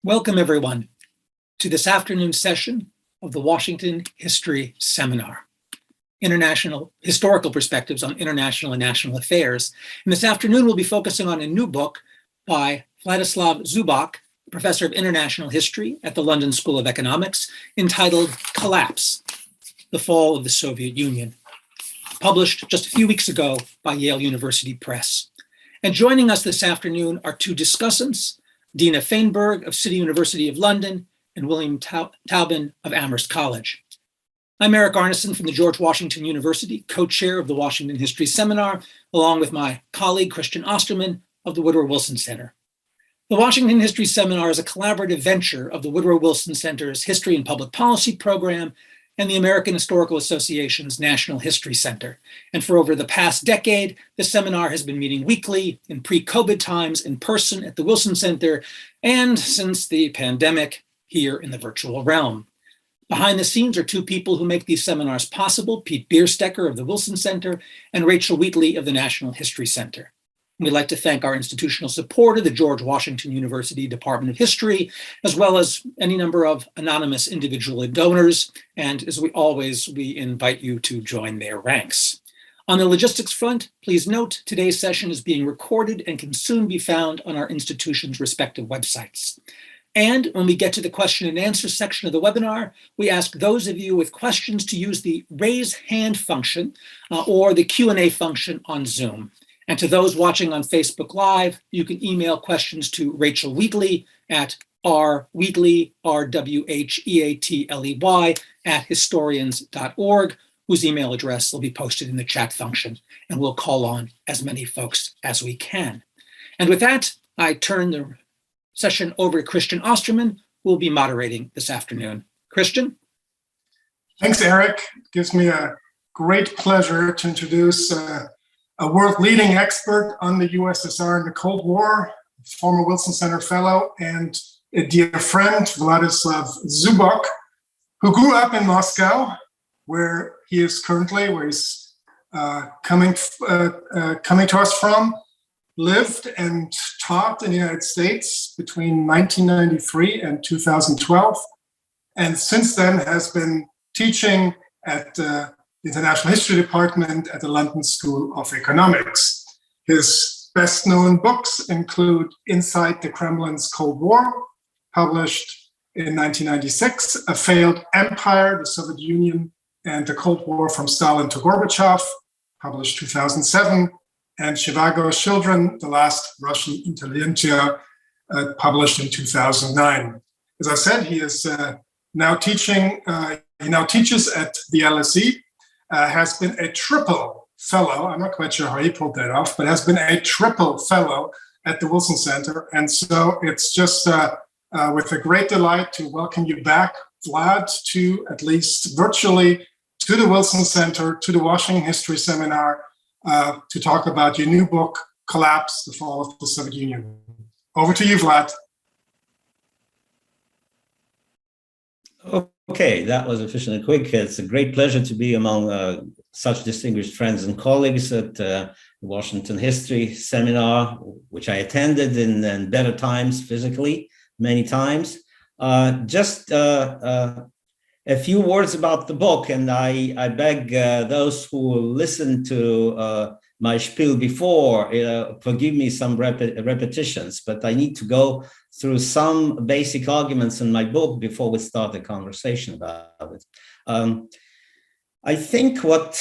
Welcome, everyone, to this afternoon's session of the Washington History Seminar, International Historical Perspectives on International and National Affairs. And this afternoon, we'll be focusing on a new book by Vladislav Zubok, professor of international history at the London School of Economics, entitled Collapse, the Fall of the Soviet Union, published just a few weeks ago by Yale University Press. And joining us this afternoon are two discussants, Dina Feinberg of City University of London and William Taubin of Amherst College. I'm Eric Arneson from the George Washington University, co-chair of the Washington History Seminar, along with my colleague Christian Osterman of the Woodrow Wilson Center. The Washington History Seminar is a collaborative venture of the Woodrow Wilson Center's History and Public Policy program and the American Historical Association's National History Center. And for over the past decade, the seminar has been meeting weekly in pre-COVID times in person at the Wilson Center, and since the pandemic, here in the virtual realm. Behind the scenes are two people who make these seminars possible, Pete Bierstecker of the Wilson Center and Rachel Wheatley of the National History Center. We'd like to thank our institutional supporter, the George Washington University Department of History, as well as any number of anonymous individual donors. And as we invite you to join their ranks. On the logistics front, please note today's session is being recorded and can soon be found on our institution's respective websites. And when we get to the question and answer section of the webinar, we ask those of you with questions to use the raise hand function or the Q&A function on Zoom. And to those watching on Facebook Live, you can email questions to Rachel Wheatley at rwheatley, R-W-H-E-A-T-L-E-Y, @historians.org, whose email address will be posted in the chat function. And we'll call on as many folks as we can. And with that, I turn the session over to Christian Osterman, who will be moderating this afternoon. Christian? Thanks, Eric. It gives me a great pleasure to introduce a world-leading expert on the USSR and the Cold War, former Wilson Center Fellow, and a dear friend, Vladislav Zubok, who grew up in Moscow, where he is currently, where he's coming to us from, lived and taught in the United States between 1993 and 2012, and since then has been teaching at the International History Department at the London School of Economics. His best-known books include Inside the Kremlin's Cold War, published in 1996, A Failed Empire, the Soviet Union and the Cold War from Stalin to Gorbachev, published 2007, and Zhivago's Children, The Last Russian Intelligentsia, published in 2009. As I said, he is now teaching, he now teaches at the LSE, has been a triple fellow, I'm not quite sure how he pulled that off, but has been a triple fellow at the Wilson Center. And so it's just with a great delight to welcome you back, Vlad, to at least virtually to the Wilson Center, to the Washington History Seminar, to talk about your new book, Collapse, the Fall of the Soviet Union. Over to you, Vlad. Okay, that was efficient and quick. It's a great pleasure to be among such distinguished friends and colleagues at the Washington History Seminar, which I attended in better times physically, many times. Just a few words about the book, and I beg those who listened to my spiel before, forgive me some repetitions, but I need to go through some basic arguments in my book before we start the conversation about it. I think what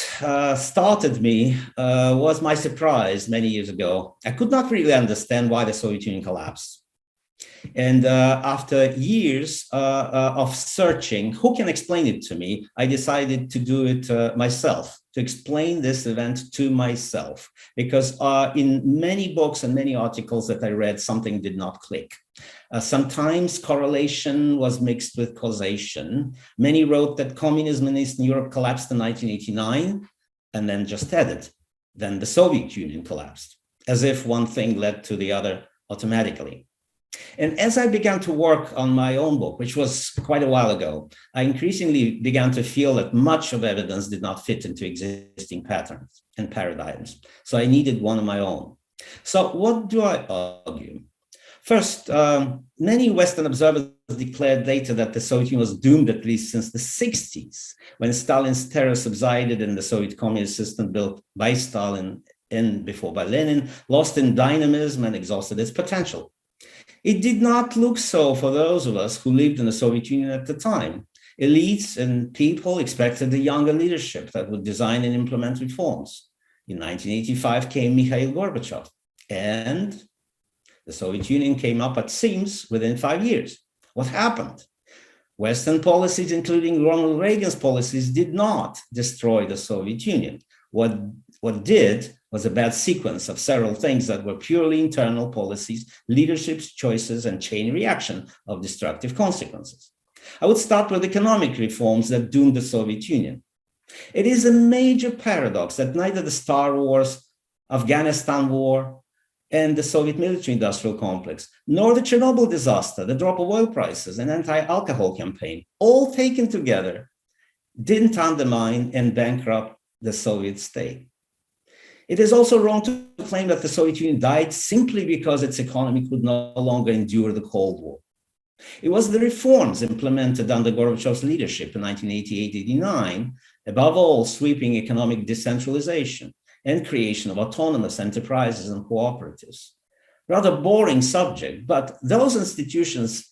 started me was my surprise many years ago. I could not really understand why the Soviet Union collapsed. And after years of searching, who can explain it to me, I decided to do it myself, to explain this event to myself, because in many books and many articles that I read, something did not click. Sometimes correlation was mixed with causation. Many wrote that communism in Eastern Europe collapsed in 1989 and then just added, then the Soviet Union collapsed, as if one thing led to the other automatically. And as I began to work on my own book, which was quite a while ago, I increasingly began to feel that much of evidence did not fit into existing patterns and paradigms. So I needed one of my own. So what do I argue? First, many Western observers declared later that the Soviet Union was doomed at least since the 60s, when Stalin's terror subsided and the Soviet communist system built by Stalin and before by Lenin lost in dynamism and exhausted its potential. It did not look so for those of us who lived in the Soviet Union at the time. Elites and people expected a younger leadership that would design and implement reforms. In 1985 came Mikhail Gorbachev, and the Soviet Union came up at seams within 5 years. What happened? Western policies, including Ronald Reagan's policies, did not destroy the Soviet Union. What did was a bad sequence of several things that were purely internal policies, leadership's choices, and chain reaction of destructive consequences. I would start with economic reforms that doomed the Soviet Union. It is a major paradox that neither the Star Wars, Afghanistan war, and the Soviet military-industrial complex, nor the Chernobyl disaster, the drop of oil prices, and anti-alcohol campaign, all taken together, didn't undermine and bankrupt the Soviet state. It is also wrong to claim that the Soviet Union died simply because its economy could no longer endure the Cold War. It was the reforms implemented under Gorbachev's leadership in 1988-89, above all sweeping economic decentralization and creation of autonomous enterprises and cooperatives. Rather boring subject, but those institutions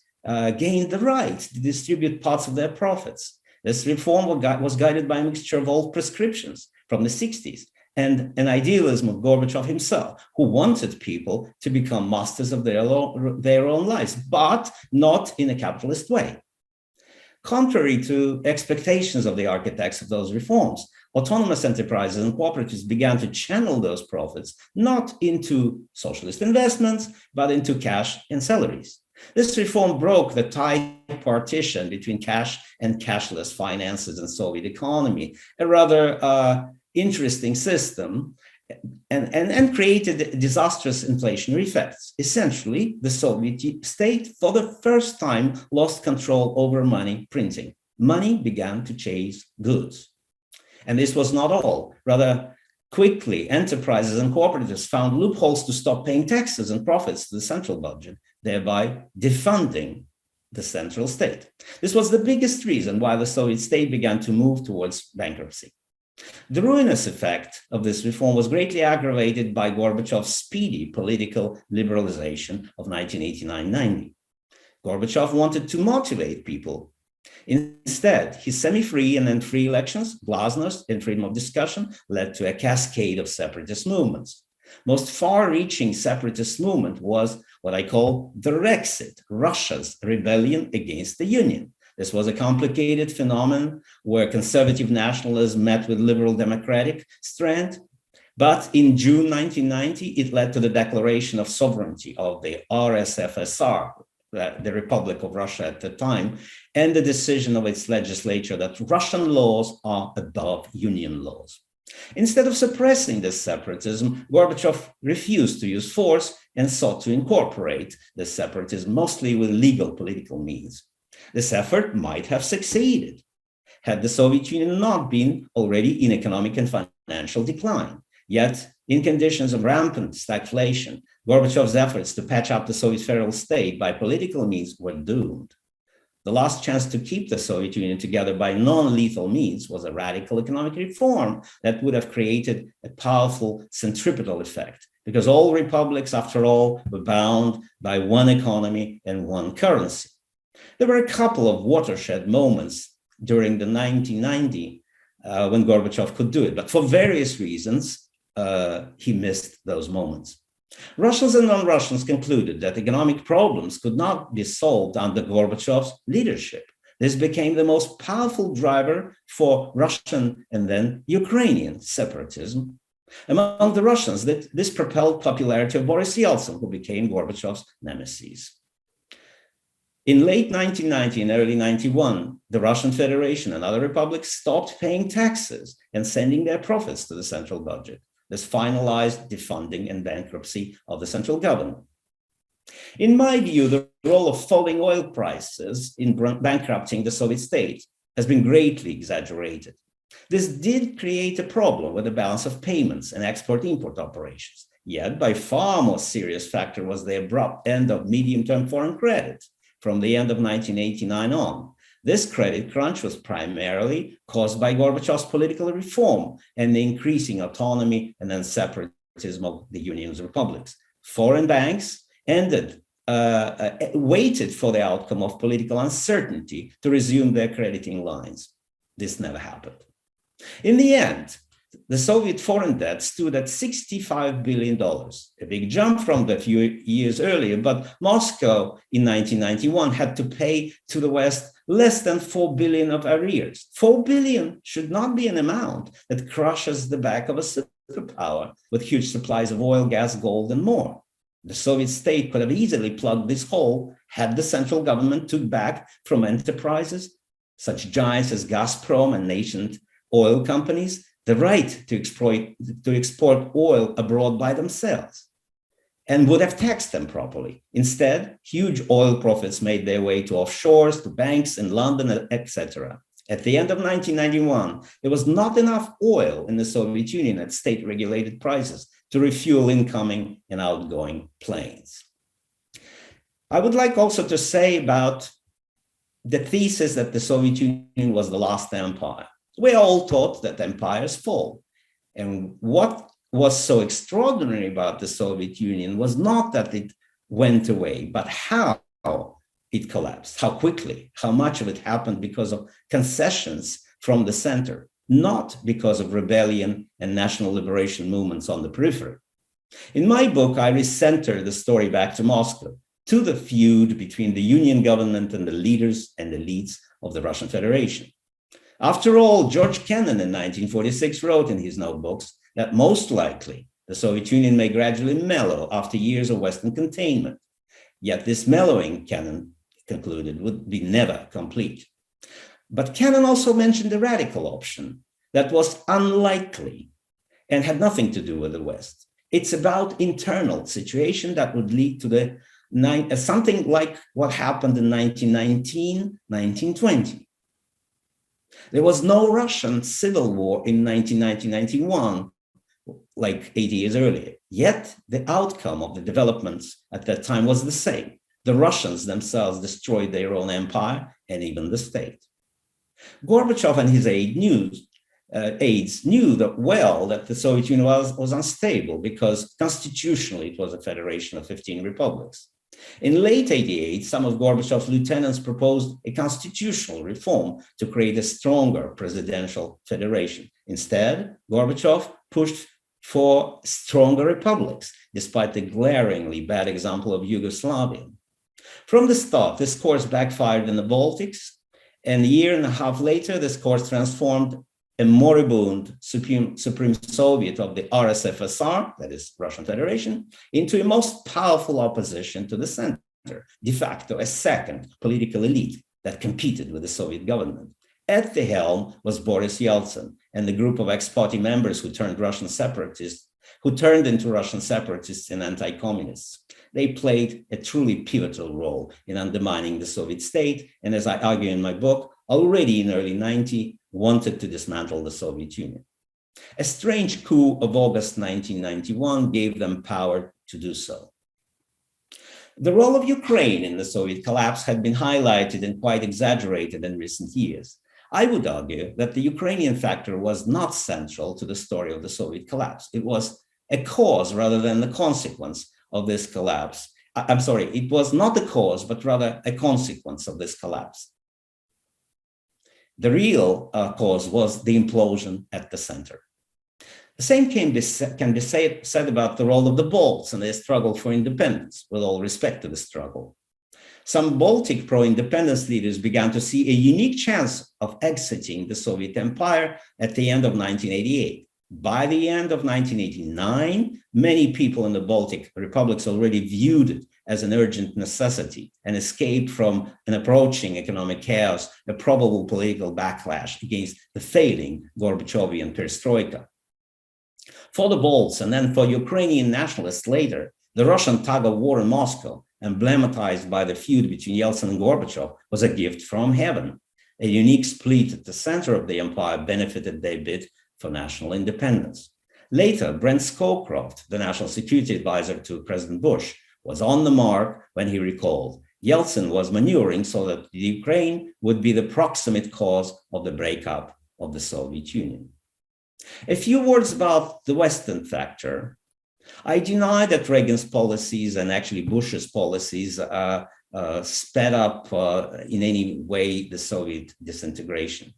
gained the right to distribute parts of their profits. This reform was guided by a mixture of old prescriptions from the 60s and an idealism of Gorbachev himself, who wanted people to become masters of their own lives, but not in a capitalist way. Contrary to expectations of the architects of those reforms, autonomous enterprises and cooperatives began to channel those profits not into socialist investments, but into cash and salaries. This reform broke the tight partition between cash and cashless finances in Soviet economy, a rather interesting system, and created disastrous inflationary effects. Essentially, the Soviet state, for the first time, lost control over money printing. Money began to chase goods. And this was not all. Rather quickly, enterprises and cooperatives found loopholes to stop paying taxes and profits to the central budget, thereby defunding the central state. This was the biggest reason why the Soviet state began to move towards bankruptcy. The ruinous effect of this reform was greatly aggravated by Gorbachev's speedy political liberalization of 1989-90. Gorbachev wanted to motivate people. Instead, his semi-free and then free elections, glasnost, and freedom of discussion led to a cascade of separatist movements. Most far-reaching separatist movement was what I call the Rexit, Russia's rebellion against the Union. This was a complicated phenomenon where conservative nationalism met with liberal democratic strand. But in June 1990, it led to the declaration of sovereignty of the RSFSR, the Republic of Russia at the time, and the decision of its legislature that Russian laws are above Union laws. Instead of suppressing this separatism, Gorbachev refused to use force and sought to incorporate the separatism mostly with legal political means. This effort might have succeeded had the Soviet Union not been already in economic and financial decline. Yet, in conditions of rampant stagflation, Gorbachev's efforts to patch up the Soviet federal state by political means were doomed. The last chance to keep the Soviet Union together by non-lethal means was a radical economic reform that would have created a powerful centripetal effect, because all republics, after all, were bound by one economy and one currency. There were a couple of watershed moments during the 1990 when Gorbachev could do it, but for various reasons, he missed those moments. Russians and non-Russians concluded that economic problems could not be solved under Gorbachev's leadership. This became the most powerful driver for Russian and then Ukrainian separatism. Among the Russians, this propelled popularity of Boris Yeltsin, who became Gorbachev's nemesis. In late 1990 and early 91, the Russian Federation and other republics stopped paying taxes and sending their profits to the central budget. This finalized defunding and bankruptcy of the central government. In my view, the role of falling oil prices in bankrupting the Soviet state has been greatly exaggerated. This did create a problem with the balance of payments and export-import operations. Yet, by far more serious factor was the abrupt end of medium-term foreign credit from the end of 1989 on. This credit crunch was primarily caused by Gorbachev's political reform and the increasing autonomy and then separatism of the Union's republics. Foreign banks waited for the outcome of political uncertainty to resume their crediting lines. This never happened. In the end, the Soviet foreign debt stood at $65 billion, a big jump from the few years earlier, but Moscow in 1991 had to pay to the West less than $4 billion of arrears. $4 billion should not be an amount that crushes the back of a superpower with huge supplies of oil, gas, gold, and more. The Soviet state could have easily plugged this hole had the central government took back from enterprises, such giants as Gazprom and nascent oil companies, the right to export oil abroad by themselves, and would have taxed them properly. Instead, huge oil profits made their way to offshores, to banks in London, etc. At the end of 1991, there was not enough oil in the Soviet Union at state-regulated prices to refuel incoming and outgoing planes. I would like also to say about the thesis that the Soviet Union was the last empire. We're all taught that empires fall. And what was so extraordinary about the Soviet Union was not that it went away, but how it collapsed, how quickly, how much of it happened because of concessions from the center, not because of rebellion and national liberation movements on the periphery. In my book, I recenter the story back to Moscow, to the feud between the Union government and the leaders and elites of the Russian Federation. After all, George Kennan in 1946 wrote in his notebooks that most likely the Soviet Union may gradually mellow after years of Western containment. Yet this mellowing, Kennan concluded, would be never complete. But Kennan also mentioned a radical option that was unlikely and had nothing to do with the West. It's about internal situation that would lead to something like what happened in 1919, 1920. There was no Russian civil war in 1990-91, like 80 years earlier. Yet the outcome of the developments at that time was the same. The Russians themselves destroyed their own empire and even the state. Gorbachev and his aides knew that the Soviet Union was unstable because constitutionally it was a federation of 15 republics. In late 88, some of Gorbachev's lieutenants proposed a constitutional reform to create a stronger presidential federation. Instead, Gorbachev pushed for stronger republics, despite the glaringly bad example of Yugoslavia. From the start, this course backfired in the Baltics, and a year and a half later, this course transformed a moribund Supreme Soviet of the RSFSR, that is Russian Federation, into a most powerful opposition to the center, de facto a second political elite that competed with the Soviet government. At the helm was Boris Yeltsin and the group of ex-party members who turned into Russian separatists and anti-communists. They played a truly pivotal role in undermining the Soviet state, and as I argue in my book, already in early 90s, wanted to dismantle the Soviet Union. A strange coup of August 1991 gave them power to do so. The role of Ukraine in the Soviet collapse had been highlighted and quite exaggerated in recent years. I would argue that the Ukrainian factor was not central to the story of the Soviet collapse. It was a cause rather than the consequence of this collapse. It was not the cause, but rather a consequence of this collapse. The real cause was the implosion at the center. The same can be said about the role of the Balts and their struggle for independence, with all respect to the struggle. Some Baltic pro-independence leaders began to see a unique chance of exiting the Soviet Empire at the end of 1988. By the end of 1989, many people in the Baltic republics already viewed it as an urgent necessity, an escape from an approaching economic chaos, a probable political backlash against the failing Gorbachevian perestroika. For the Balts and then for Ukrainian nationalists later, the Russian tug-of-war in Moscow, emblematized by the feud between Yeltsin and Gorbachev, was a gift from heaven. A unique split at the center of the empire benefited their bid for national independence. Later, Brent Scowcroft, the national security advisor to President Bush, was on the mark when he recalled Yeltsin was maneuvering so that the Ukraine would be the proximate cause of the breakup of the Soviet Union. A few words about the Western factor. I deny that Reagan's policies and actually Bush's policies sped up in any way the Soviet disintegration.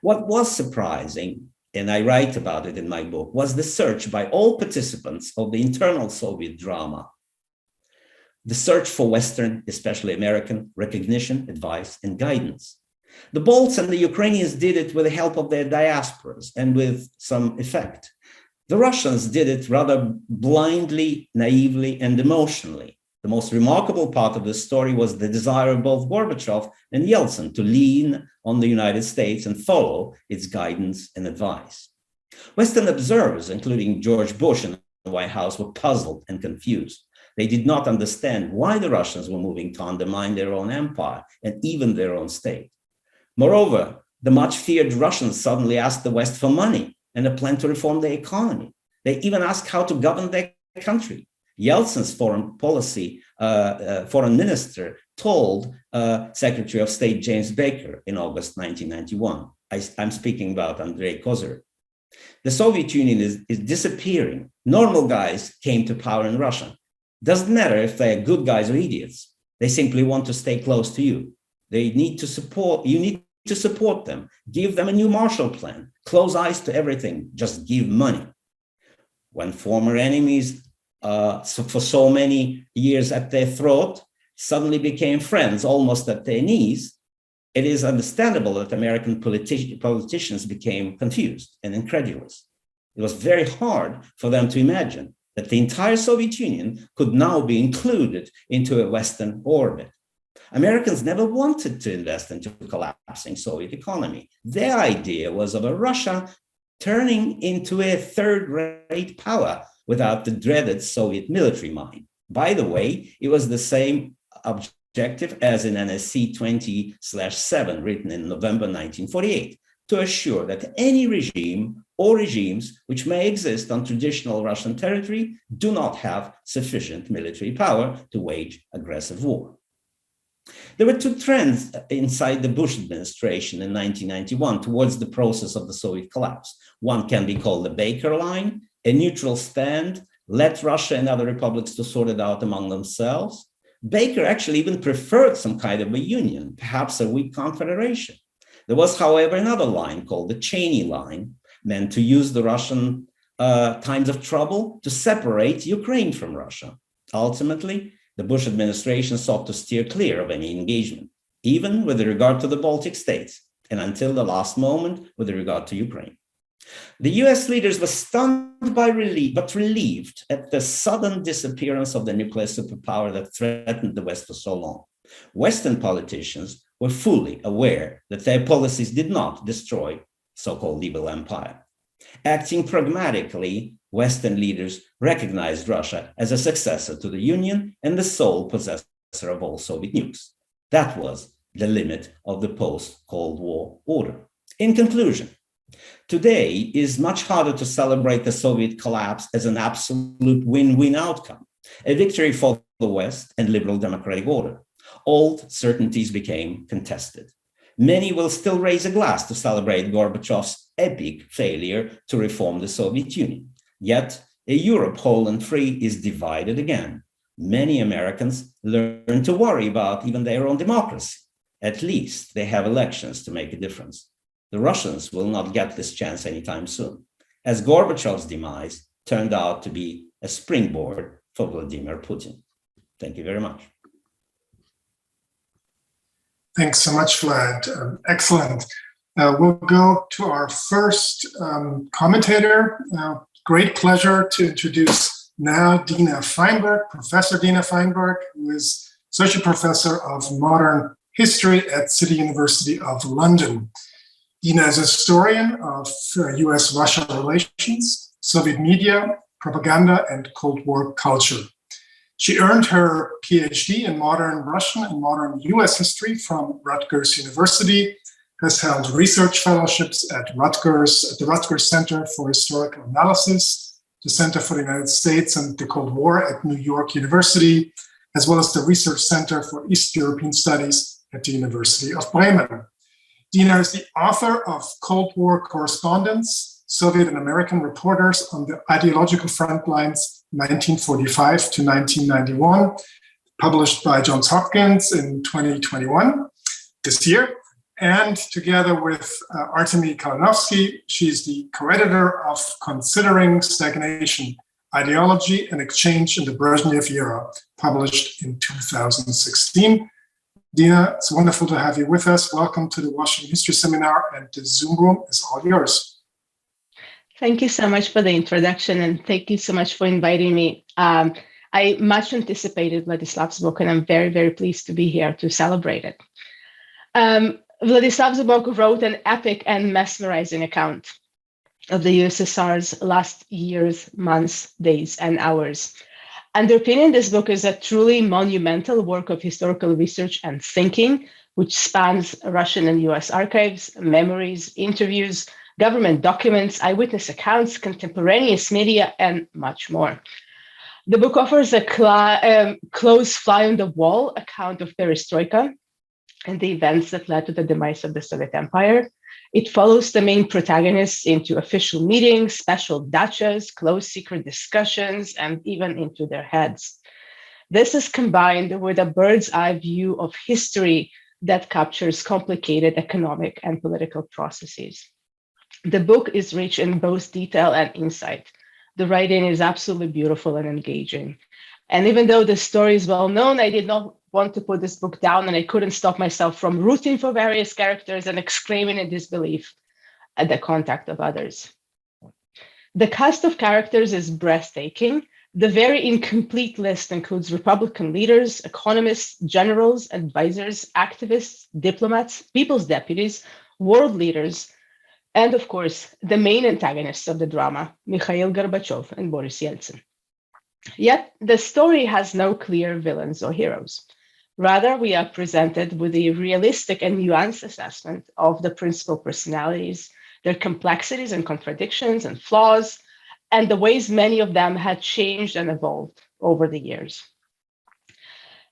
What was surprising, and I write about it in my book, was the search by all participants of the internal Soviet drama. The search for Western, especially American, recognition, advice, and guidance. The Balts and the Ukrainians did it with the help of their diasporas and with some effect. The Russians did it rather blindly, naively, and emotionally. The most remarkable part of the story was the desire of both Gorbachev and Yeltsin to lean on the United States and follow its guidance and advice. Western observers, including George Bush in the White House, were puzzled and confused. They did not understand why the Russians were moving to undermine their own empire and even their own state. Moreover, the much feared Russians suddenly asked the West for money and a plan to reform their economy. They even asked how to govern their country. Yeltsin's foreign minister told Secretary of State James Baker in August 1991. I'm speaking about Andrei Kozyrev. The Soviet Union is disappearing. Normal guys came to power in Russia. Doesn't matter if they're good guys or idiots. They simply want to stay close to you. You need to support them. Give them a new Marshall Plan. Close eyes to everything. Just give money. When former enemies for so many years at their throat suddenly became friends almost at their knees, it is understandable that American politicians became confused and incredulous. It was very hard for them to imagine that the entire Soviet Union could now be included into a Western orbit. Americans never wanted to invest into a collapsing Soviet economy. Their idea was of a Russia turning into a third-rate power without the dreaded Soviet military might. By the way, it was the same objective as in NSC 20/7 written in November 1948, to assure that any regime or regimes which may exist on traditional Russian territory do not have sufficient military power to wage aggressive war. There were two trends inside the Bush administration in 1991 towards the process of the Soviet collapse. One can be called the Baker line, a neutral stand, let Russia and other republics to sort it out among themselves. Baker actually even preferred some kind of a union, perhaps a weak confederation. There was, however, another line called the Cheney line, meant to use the Russian times of trouble to separate Ukraine from Russia. Ultimately, the Bush administration sought to steer clear of any engagement, even with regard to the Baltic states, and until the last moment with regard to Ukraine. The US leaders were stunned by but relieved at the sudden disappearance of the nuclear superpower that threatened the West for so long. Western politicians were fully aware that their policies did not destroy so-called liberal empire. Acting pragmatically, Western leaders recognized Russia as a successor to the Union and the sole possessor of all Soviet nukes. That was the limit of the post-Cold War order. In conclusion, today is much harder to celebrate the Soviet collapse as an absolute win-win outcome, a victory for the West and liberal democratic order. Old certainties became contested. Many will still raise a glass to celebrate Gorbachev's epic failure to reform the Soviet Union. Yet, a Europe whole and free is divided again. Many Americans learn to worry about even their own democracy. At least they have elections to make a difference. The Russians will not get this chance anytime soon, as Gorbachev's demise turned out to be a springboard for Vladimir Putin. Thank you very much. Thanks so much, Vlad. Excellent. We'll go to our first commentator. Great pleasure to introduce now Dina Feinberg, Professor Dina Feinberg, who is Associate Professor of Modern History at City University of London. Dina is a historian of US-Russia relations, Soviet media, propaganda, and Cold War culture. She earned her PhD in modern Russian and modern US history from Rutgers University has held research fellowships at the Rutgers Center for Historical Analysis, the Center for the United States and the Cold War at New York University, as well as the Research Center for East European Studies at the University of Bremen. Dina is the author of Cold War Correspondence, Soviet and American Reporters on the Ideological Front Lines, 1945 to 1991, published by Johns Hopkins in 2021, this year. And together with Artemy Kalinovsky, she's the co-editor of Considering Stagnation, Ideology and Exchange in the Brezhnev Era, published in 2016. Dina, it's wonderful to have you with us. Welcome to the Washington History Seminar, and the Zoom room is all yours. Thank you so much for the introduction, and thank you so much for inviting me. I much anticipated Vladislav Zubok, and I'm very, very pleased to be here to celebrate it. Vladislav Zubok wrote an epic and mesmerizing account of the USSR's last years, months, days, and hours. Underpinning this book is a truly monumental work of historical research and thinking, which spans Russian and US archives, memories, interviews, government documents, eyewitness accounts, contemporaneous media, and much more. The book offers a close fly-on-the-wall account of perestroika and the events that led to the demise of the Soviet Empire. It follows the main protagonists into official meetings, special dachas, close secret discussions, and even into their heads. This is combined with a bird's eye view of history that captures complicated economic and political processes. The book is rich in both detail and insight. The writing is absolutely beautiful and engaging. And even though the story is well known, I did not want to put this book down, and I couldn't stop myself from rooting for various characters and exclaiming in disbelief at the contact of others. The cast of characters is breathtaking. The very incomplete list includes Republican leaders, economists, generals, advisors, activists, diplomats, people's deputies, world leaders, and of course, the main antagonists of the drama, Mikhail Gorbachev and Boris Yeltsin. Yet, the story has no clear villains or heroes. Rather, we are presented with a realistic and nuanced assessment of the principal personalities, their complexities and contradictions and flaws, and the ways many of them had changed and evolved over the years.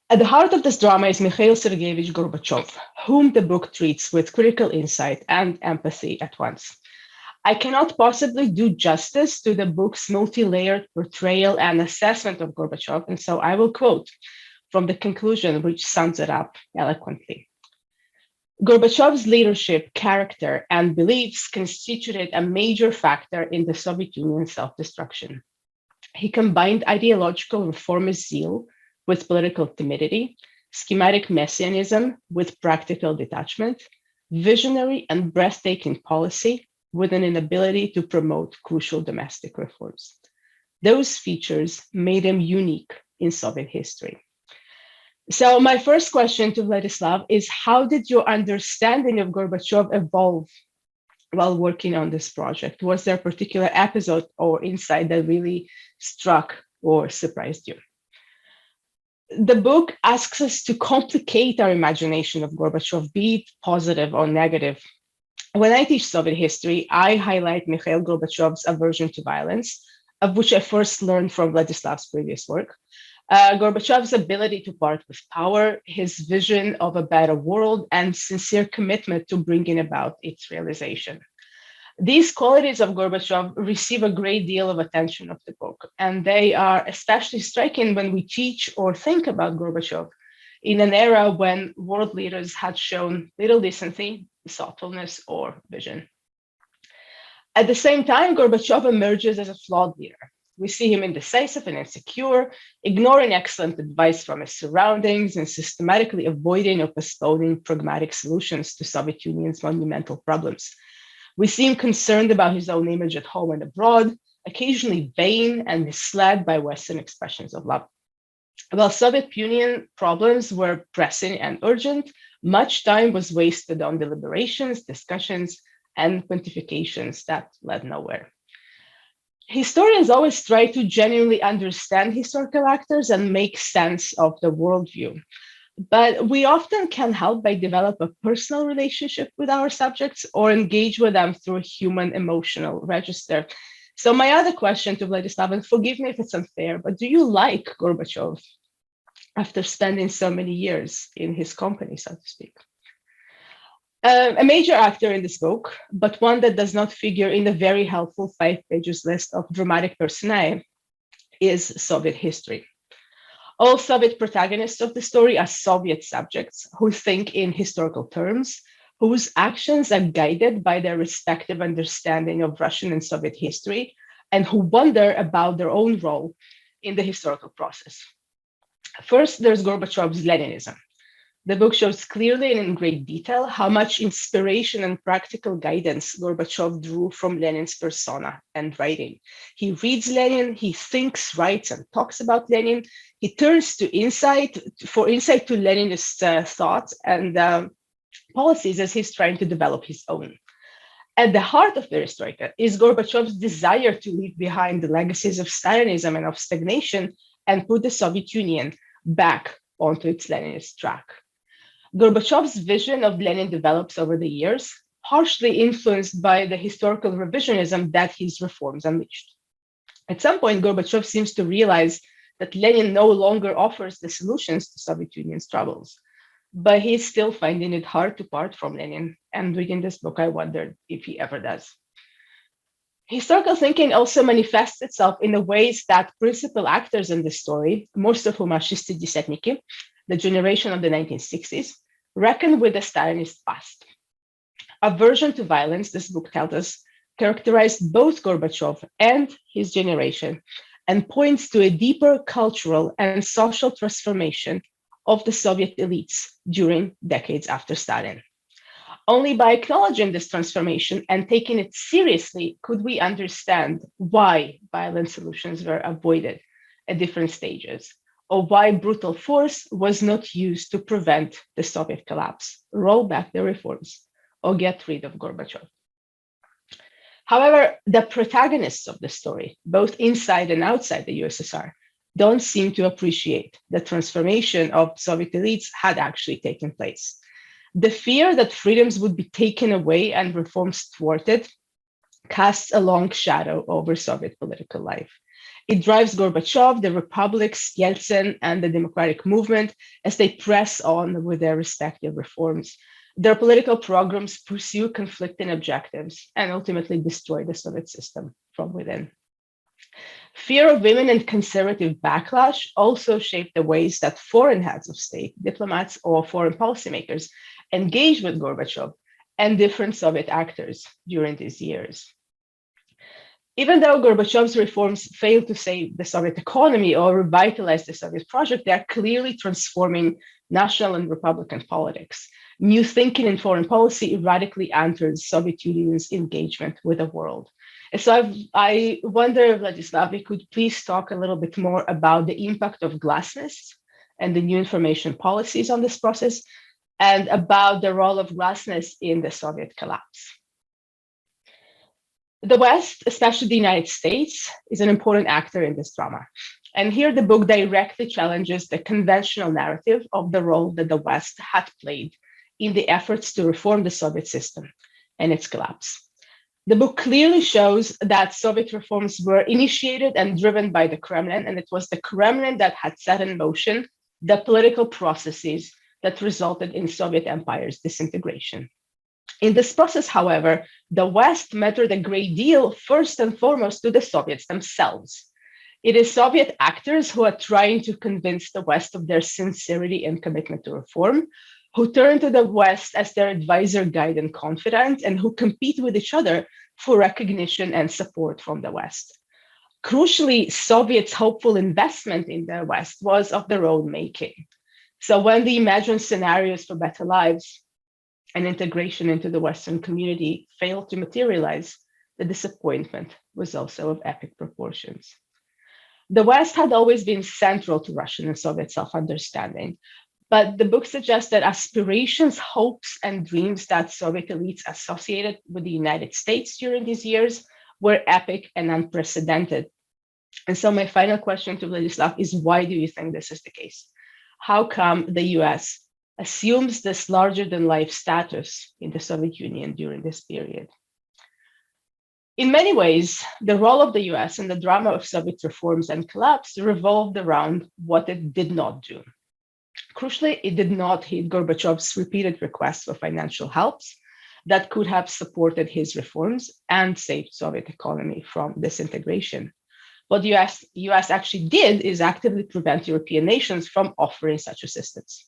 At the heart of this drama is Mikhail Sergeyevich Gorbachev, whom the book treats with critical insight and empathy at once. I cannot possibly do justice to the book's multi-layered portrayal and assessment of Gorbachev, and so I will quote from the conclusion, which sums it up eloquently. Gorbachev's leadership, character, and beliefs constituted a major factor in the Soviet Union's self-destruction. He combined ideological reformist zeal with political timidity, schematic messianism with practical detachment, visionary and breathtaking policy with an inability to promote crucial domestic reforms. Those features made him unique in Soviet history. So my first question to Vladislav is, how did your understanding of Gorbachev evolve while working on this project? Was there a particular episode or insight that really struck or surprised you? The book asks us to complicate our imagination of Gorbachev, be it positive or negative. When I teach Soviet history, I highlight Mikhail Gorbachev's aversion to violence, of which I first learned from Vladislav's previous work. Gorbachev's ability to part with power, his vision of a better world, and sincere commitment to bringing about its realization. These qualities of Gorbachev receive a great deal of attention of the book, and they are especially striking when we teach or think about Gorbachev in an era when world leaders had shown little decency, thoughtfulness, or vision. At the same time, Gorbachev emerges as a flawed leader. We see him indecisive and insecure, ignoring excellent advice from his surroundings and systematically avoiding or postponing pragmatic solutions to Soviet Union's monumental problems. We see him concerned about his own image at home and abroad, occasionally vain and misled by Western expressions of love. While Soviet Union problems were pressing and urgent, much time was wasted on deliberations, discussions, and pontifications that led nowhere. Historians always try to genuinely understand historical actors and make sense of the worldview. But we often can help by develop a personal relationship with our subjects or engage with them through a human emotional register. So my other question to Vladislav, and forgive me if it's unfair, but do you like Gorbachev after spending so many years in his company, so to speak? A major actor in this book, but one that does not figure in the very helpful 5 pages list of dramatic personae, is Soviet history. All Soviet protagonists of the story are Soviet subjects who think in historical terms, whose actions are guided by their respective understanding of Russian and Soviet history, and who wonder about their own role in the historical process. First, there's Gorbachev's Leninism. The book shows clearly and in great detail how much inspiration and practical guidance Gorbachev drew from Lenin's persona and writing. He reads Lenin, he thinks, writes, and talks about Lenin. He turns to insight to Leninist thoughts and policies as he's trying to develop his own. At the heart of Perestroika is Gorbachev's desire to leave behind the legacies of Stalinism and of stagnation and put the Soviet Union back onto its Leninist track. Gorbachev's vision of Lenin develops over the years, partially influenced by the historical revisionism that his reforms unleashed. At some point, Gorbachev seems to realize that Lenin no longer offers the solutions to Soviet Union's troubles, but he's still finding it hard to part from Lenin. And reading this book, I wondered if he ever does. Historical thinking also manifests itself in the ways that principal actors in this story, most of whom are шестидесятники, the generation of the 1960s, reckon with the Stalinist past. Aversion to violence, this book tells us, characterized both Gorbachev and his generation and points to a deeper cultural and social transformation of the Soviet elites during decades after Stalin. Only by acknowledging this transformation and taking it seriously could we understand why violent solutions were avoided at different stages, or why brutal force was not used to prevent the Soviet collapse, roll back the reforms, or get rid of Gorbachev. However, the protagonists of the story, both inside and outside the USSR, don't seem to appreciate the transformation of Soviet elites had actually taken place. The fear that freedoms would be taken away and reforms thwarted casts a long shadow over Soviet political life. It drives Gorbachev, the republics, Yeltsin, and the democratic movement as they press on with their respective reforms. Their political programs pursue conflicting objectives and ultimately destroy the Soviet system from within. Fear of women and conservative backlash also shape the ways that foreign heads of state, diplomats, or foreign policymakers engage with Gorbachev and different Soviet actors during these years. Even though Gorbachev's reforms failed to save the Soviet economy or revitalize the Soviet project, they are clearly transforming national and republican politics. New thinking in foreign policy radically entered Soviet Union's engagement with the world. And so I wonder, Vladislav, if you could please talk a little bit more about the impact of glasnost and the new information policies on this process, and about the role of glasnost in the Soviet collapse. The West, especially the United States, is an important actor in this drama. And here the book directly challenges the conventional narrative of the role that the West had played in the efforts to reform the Soviet system and its collapse. The book clearly shows that Soviet reforms were initiated and driven by the Kremlin, and it was the Kremlin that had set in motion the political processes that resulted in Soviet Empire's disintegration. In this process, however, the West mattered a great deal, first and foremost, to the Soviets themselves. It is Soviet actors who are trying to convince the West of their sincerity and commitment to reform, who turn to the West as their advisor, guide, and confidant, and who compete with each other for recognition and support from the West. Crucially, Soviets' hopeful investment in the West was of their own making. So when they imagined scenarios for better lives and integration into the Western community failed to materialize, the disappointment was also of epic proportions. The West had always been central to Russian and Soviet self-understanding, but the book suggests that aspirations, hopes, and dreams that Soviet elites associated with the United States during these years were epic and unprecedented. And so my final question to Vladislav is, why do you think this is the case? how come the US assumes this larger-than-life status in the Soviet Union during this period. In many ways, the role of the US in the drama of Soviet reforms and collapse revolved around what it did not do. Crucially, it did not heed Gorbachev's repeated requests for financial helps that could have supported his reforms and saved Soviet economy from disintegration. What the US actually did is actively prevent European nations from offering such assistance.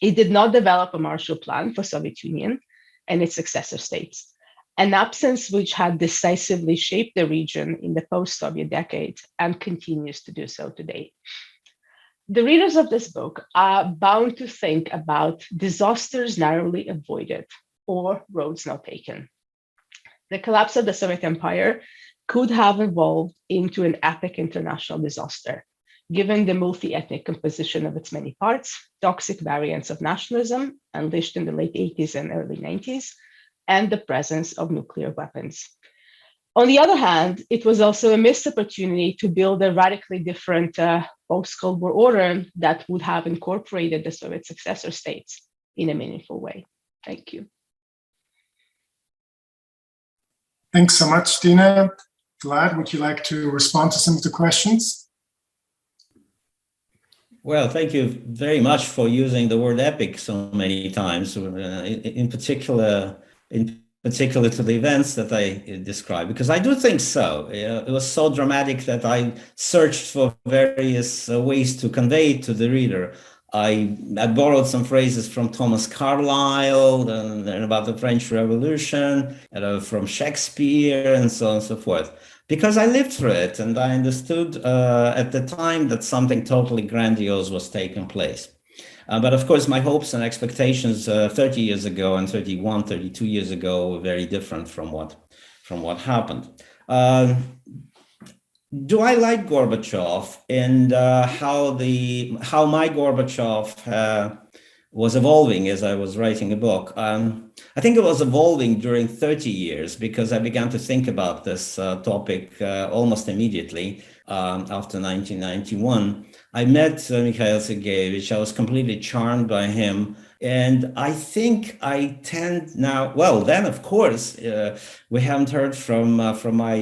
It did not develop a Marshall Plan for Soviet Union and its successor states, an absence which had decisively shaped the region in the post-Soviet decade and continues to do so today. The readers of this book are bound to think about disasters narrowly avoided or roads not taken. The collapse of the Soviet Empire could have evolved into an epic international disaster, given the multi-ethnic composition of its many parts, toxic variants of nationalism unleashed in the late 80s and early 90s, and the presence of nuclear weapons. On the other hand, it was also a missed opportunity to build a radically different post-Cold War order that would have incorporated the Soviet successor states in a meaningful way. Thank you. Thanks so much, Dina. Vlad, would you like to respond to some of the questions? Well, thank you very much for using the word epic so many times, in particular to the events that I described, because I do think so. It was so dramatic that I searched for various ways to convey it to the reader. I borrowed some phrases from Thomas Carlyle and about the French Revolution, from Shakespeare, and so on and so forth, because I lived through it and I understood at the time that something totally grandiose was taking place. But of course, my hopes and expectations 30 years ago and 31, 32 years ago were very different from what happened. Do I like Gorbachev, and how my Gorbachev was evolving as I was writing a book? I think it was evolving during 30 years because I began to think about this topic almost immediately after 1991. I met Mikhail Sergeyevich. I was completely charmed by him. And I think I tend now, well, then, of course, we haven't heard from my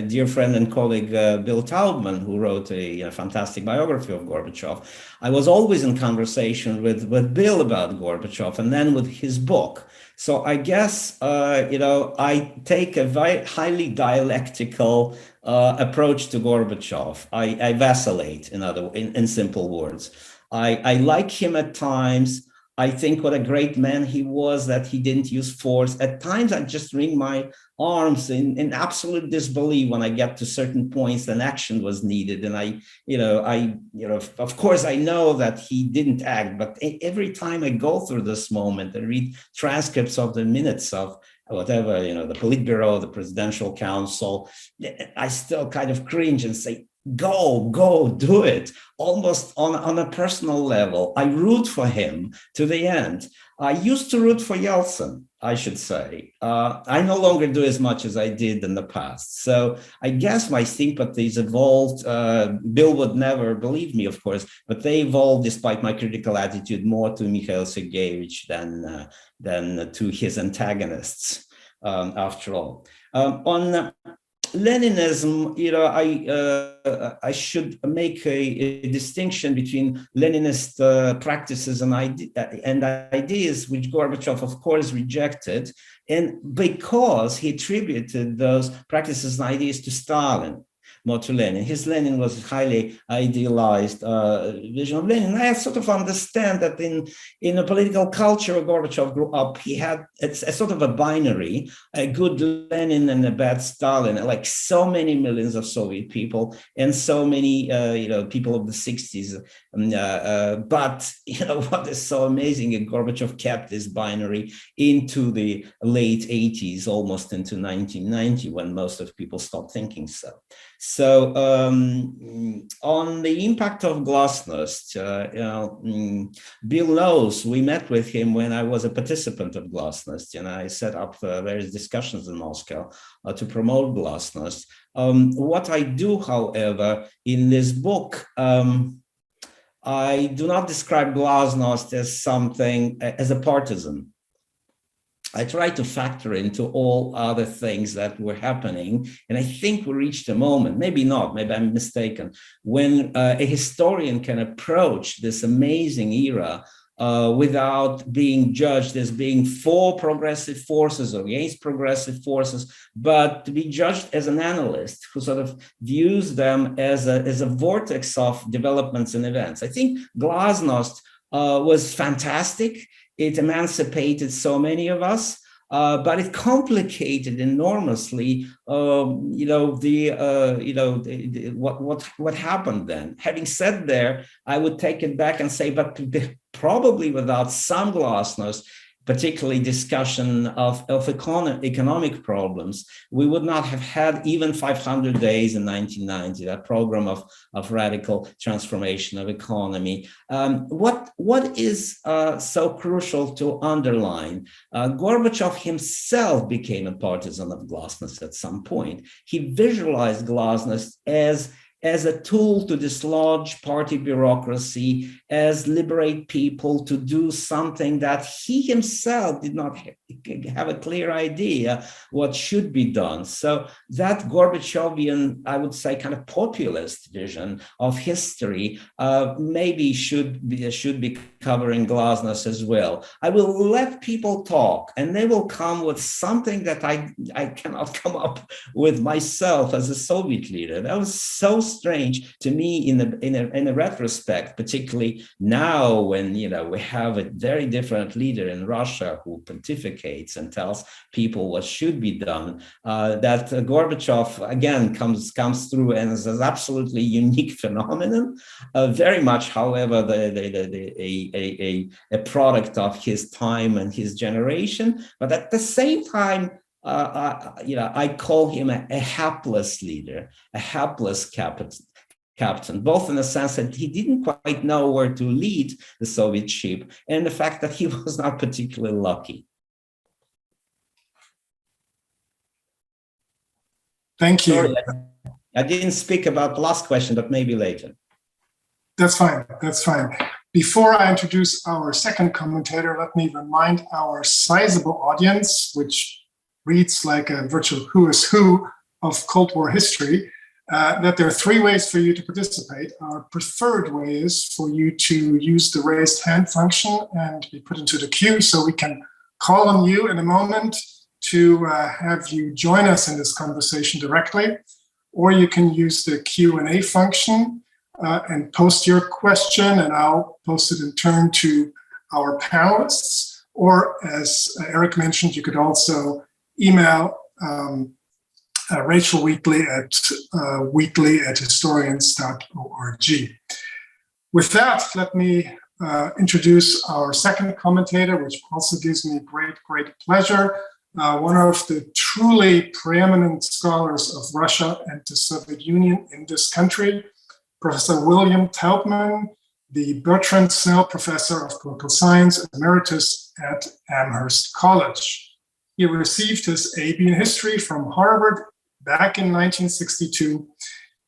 dear friend and colleague, Bill Taubman, who wrote a fantastic biography of Gorbachev. I was always in conversation with Bill about Gorbachev and then with his book. So I guess, I take a very highly dialectical approach to Gorbachev. I vacillate, in simple words. I like him at times. I think what a great man he was, that he didn't use force. At times, I just wring my arms in absolute disbelief when I get to certain points and action was needed. And of course, I know that he didn't act, but every time I go through this moment and read transcripts of the minutes of whatever, the Politburo, the Presidential Council, I still kind of cringe and say, go do it, almost on a personal level. I root for him to the end. I used to root for Yeltsin, I should say. I no longer do as much as I did in the past. So I guess my sympathies evolved. Bill would never believe me, of course, but they evolved despite my critical attitude more to Mikhail Sergeyevich than to his antagonists, after all. On Leninism, I should make a distinction between Leninist practices and ideas, which Gorbachev, of course, rejected, and because he attributed those practices and ideas to Stalin, more to Lenin. His Lenin was a highly idealized vision of Lenin. I sort of understand that in the political culture where Gorbachev grew up, he had a sort of a binary, a good Lenin and a bad Stalin, like so many millions of Soviet people and so many people of the 60s. But what is so amazing is Gorbachev kept this binary into the late 80s, almost into 1990, when most of people stopped thinking so. So on the impact of glasnost, Bill knows, we met with him when I was a participant of glasnost, and I set up various discussions in Moscow to promote glasnost. What I do, however, in this book, I do not describe glasnost as something, as a partisan. I try to factor into all other things that were happening. And I think we reached a moment, maybe not, maybe I'm mistaken, when a historian can approach this amazing era without being judged as being for progressive forces or against progressive forces, but to be judged as an analyst who sort of views them as a vortex of developments and events. I think glasnost was fantastic. It emancipated so many of us, but it complicated enormously, what happened then. Having said there, I would take it back and say, but probably without some glasnost, particularly discussion of economic problems, we would not have had even 500 days in 1990, that program of radical transformation of economy. What is so crucial to underline? Gorbachev himself became a partisan of glasnost at some point. He visualized glasnost as a tool to dislodge party bureaucracy, as liberate people to do something that he himself did not have a clear idea what should be done. So that Gorbachevian, I would say, kind of populist vision of history maybe should be covering glasnost as well. I will let people talk, and they will come with something that I cannot come up with myself as a Soviet leader. That was so strange to me in a retrospect, particularly now when we have a very different leader in Russia who pontificates and tells people what should be done. That Gorbachev again comes through and is an absolutely unique phenomenon. Very much, however, a product of his time and his generation, but at the same time, I call him a hapless leader, a hapless captain, both in the sense that he didn't quite know where to lead the Soviet ship, and the fact that he was not particularly lucky. Thank you. Sorry, I didn't speak about the last question, but maybe later. That's fine. That's fine. Before I introduce our second commentator, let me remind our sizable audience, which reads like a virtual who is who of Cold War history, that there are three ways for you to participate. Our preferred way is for you to use the raised hand function and be put into the queue so we can call on you in a moment to have you join us in this conversation directly. Or you can use the Q&A function and post your question, and I'll post it in turn to our panelists. Or as Eric mentioned, you could also email Rachel Wheatley at historians.org. With that, let me introduce our second commentator, which also gives me great pleasure. One of the truly preeminent scholars of Russia and the Soviet Union in this country, Professor William Taubman, the Bertrand Snell Professor of Political Science Emeritus at Amherst College. He received his AB in history from Harvard back in 1962,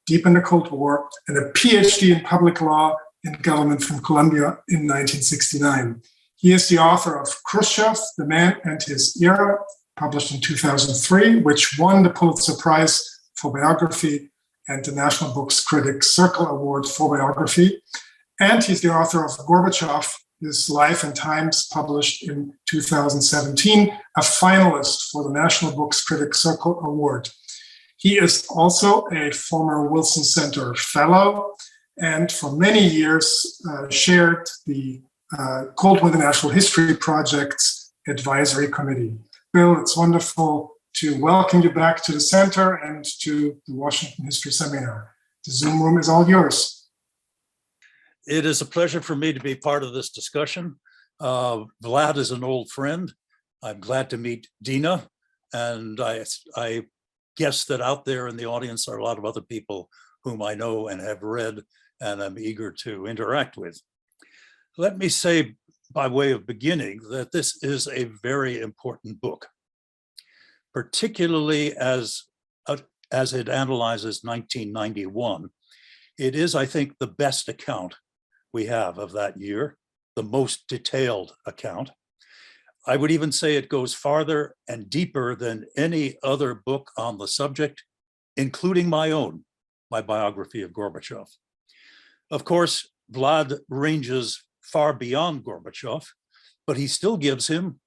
deep in the Cold War, and a PhD in public law and government from Columbia in 1969. He is the author of Khrushchev, The Man and His Era, published in 2003, which won the Pulitzer Prize for Biography and the National Books Critics Circle Award for Biography. And he's the author of Gorbachev, his Life and Times, published in 2017, a finalist for the National Books Critics Circle Award. He is also a former Wilson Center Fellow, and for many years chaired the Cold War International History Project's Advisory Committee. Bill, it's wonderful to welcome you back to the center and to the Washington History Seminar. The Zoom room is all yours. It is a pleasure for me to be part of this discussion. Vlad is an old friend. I'm glad to meet Dina, and I guess that out there in the audience are a lot of other people whom I know and have read and I'm eager to interact with. Let me say, by way of beginning, that this is a very important book, particularly as it analyzes 1991. It is, I think, the best account we have of that year, the most detailed account. I would even say it goes farther and deeper than any other book on the subject, including my own, my biography of Gorbachev. Of course, Vlad ranges far beyond Gorbachev, but he still gives him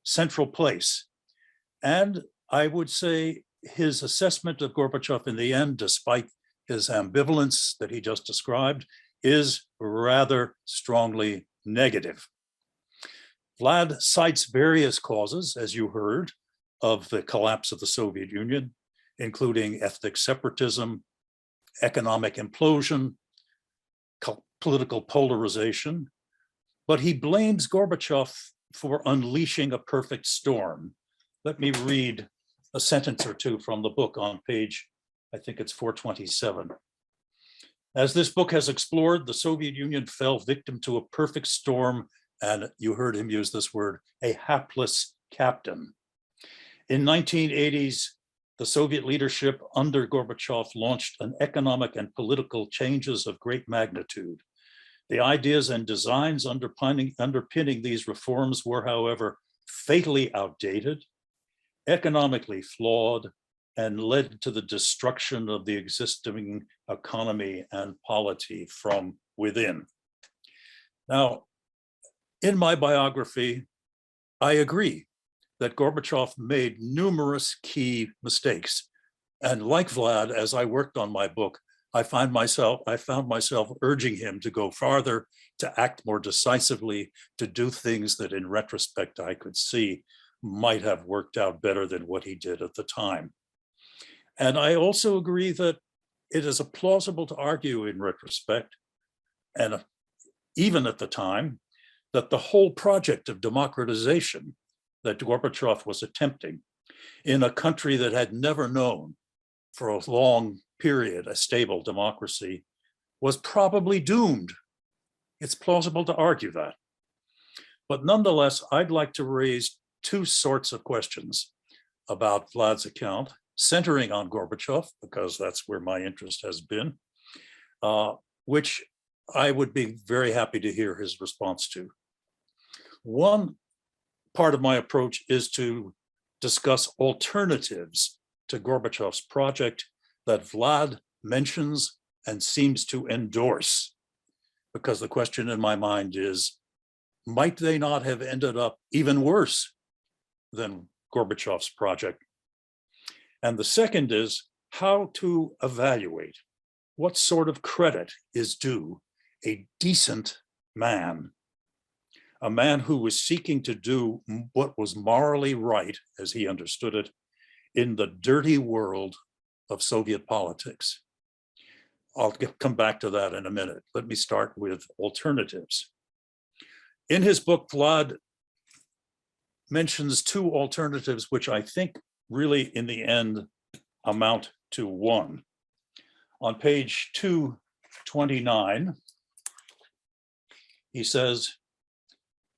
central place. And I would say his assessment of Gorbachev in the end, despite his ambivalence that he just described, is rather strongly negative. Vlad cites various causes, as you heard, of the collapse of the Soviet Union, including ethnic separatism, economic implosion, political polarization, but he blames Gorbachev for unleashing a perfect storm. Let me read a sentence or two from the book on page, I think it's 427. As this book has explored, the Soviet Union fell victim to a perfect storm, and you heard him use this word, a hapless captain. In 1980s, the Soviet leadership under Gorbachev launched an economic and political changes of great magnitude. The ideas and designs underpinning these reforms were, however, fatally outdated, economically flawed, and led to the destruction of the existing economy and polity from within. Now, in my biography, I agree that Gorbachev made numerous key mistakes. And like Vlad, as I worked on my book, I found myself urging him to go farther, to act more decisively, to do things that in retrospect I could see might have worked out better than what he did at the time. And I also agree that it is plausible to argue in retrospect, and even at the time, that the whole project of democratization that Gorbachev was attempting in a country that had never known for a long period a stable democracy was probably doomed. It's plausible to argue that. But nonetheless, I'd like to raise two sorts of questions about Vlad's account, centering on Gorbachev, because that's where my interest has been, which I would be very happy to hear his response to. One part of my approach is to discuss alternatives to Gorbachev's project that Vlad mentions and seems to endorse, because the question in my mind is, might they not have ended up even worse than Gorbachev's project? And the second is how to evaluate what sort of credit is due a decent man, a man who was seeking to do what was morally right, as he understood it, in the dirty world of Soviet politics. I'll come back to that in a minute. Let me start with alternatives. In his book, Vlad mentions two alternatives, which I think really in the end amount to one. On page 229, he says,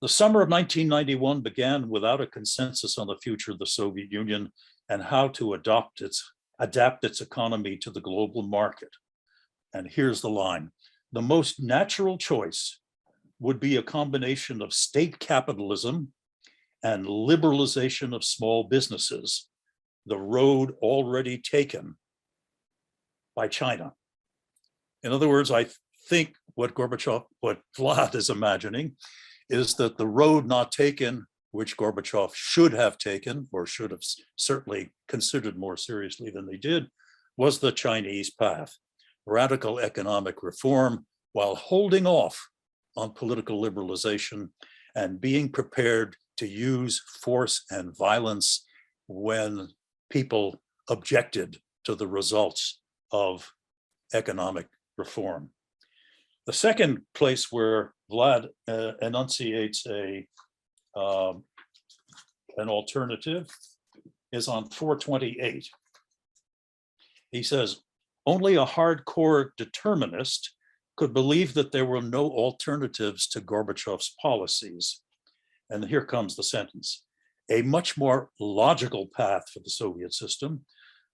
the summer of 1991 began without a consensus on the future of the Soviet Union and how to adapt its economy to the global market. And here's the line: the most natural choice would be a combination of state capitalism and liberalization of small businesses, the road already taken by China. In other words, I think what Vlad is imagining is that the road not taken, which Gorbachev should have taken, or should have certainly considered more seriously than they did, was the Chinese path: radical economic reform while holding off on political liberalization and being prepared to use force and violence when people objected to the results of economic reform. The second place where Vlad enunciates an alternative is on 428. He says, only a hardcore determinist could believe that there were no alternatives to Gorbachev's policies. And here comes the sentence: a much more logical path for the Soviet system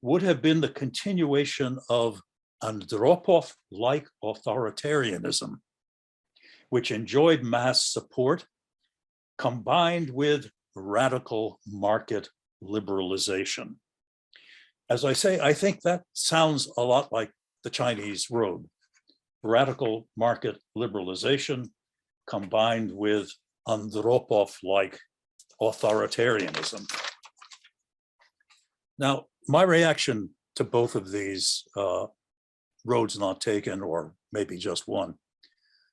would have been the continuation of Andropov-like authoritarianism, which enjoyed mass support, combined with radical market liberalization. As I say, I think that sounds a lot like the Chinese road. Radical market liberalization combined with Andropov-like authoritarianism. Now, my reaction to both of these roads not taken, or maybe just one,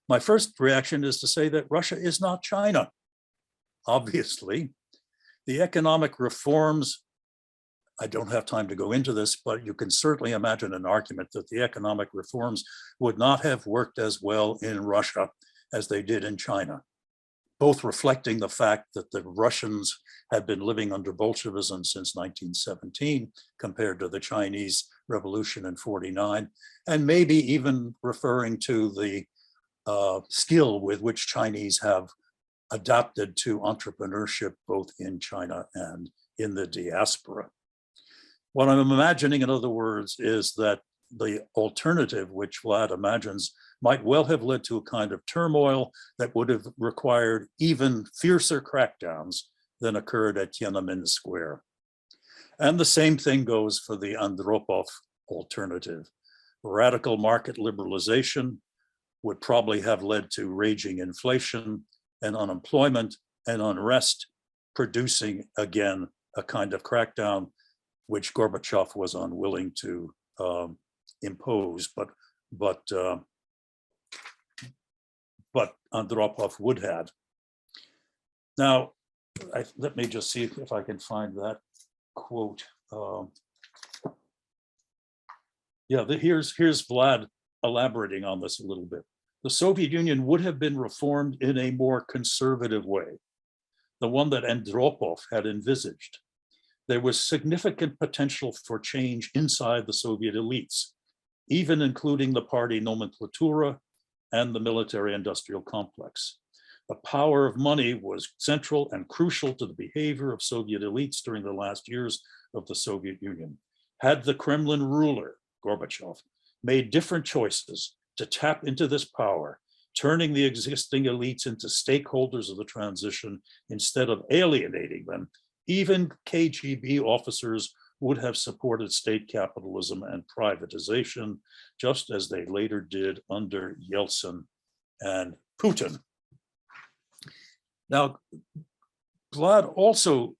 my first reaction is to say that Russia is not China. Obviously, the economic reforms, I don't have time to go into this, but you can certainly imagine an argument that the economic reforms would not have worked as well in Russia as they did in China, both reflecting the fact that the Russians had been living under Bolshevism since 1917 compared to the Chinese Revolution in 49, and maybe even referring to the skill with which Chinese have adapted to entrepreneurship both in China and in the diaspora. What I'm imagining, in other words, is that the alternative, which Vlad imagines, might well have led to a kind of turmoil that would have required even fiercer crackdowns than occurred at Tiananmen Square. And the same thing goes for the Andropov alternative. Radical market liberalization would probably have led to raging inflation and unemployment and unrest, producing again a kind of crackdown which Gorbachev was unwilling to impose, but Andropov would have. Now, let me just see if I can find that quote. Here's Vlad elaborating on this a little bit. The Soviet Union would have been reformed in a more conservative way, the one that Andropov had envisaged. There was significant potential for change inside the Soviet elites, even including the party nomenklatura and the military-industrial complex. The power of money was central and crucial to the behavior of Soviet elites during the last years of the Soviet Union. Had the Kremlin ruler, Gorbachev, made different choices to tap into this power, turning the existing elites into stakeholders of the transition instead of alienating them, even KGB officers would have supported state capitalism and privatization, just as they later did under Yeltsin and Putin. Now, Vlad also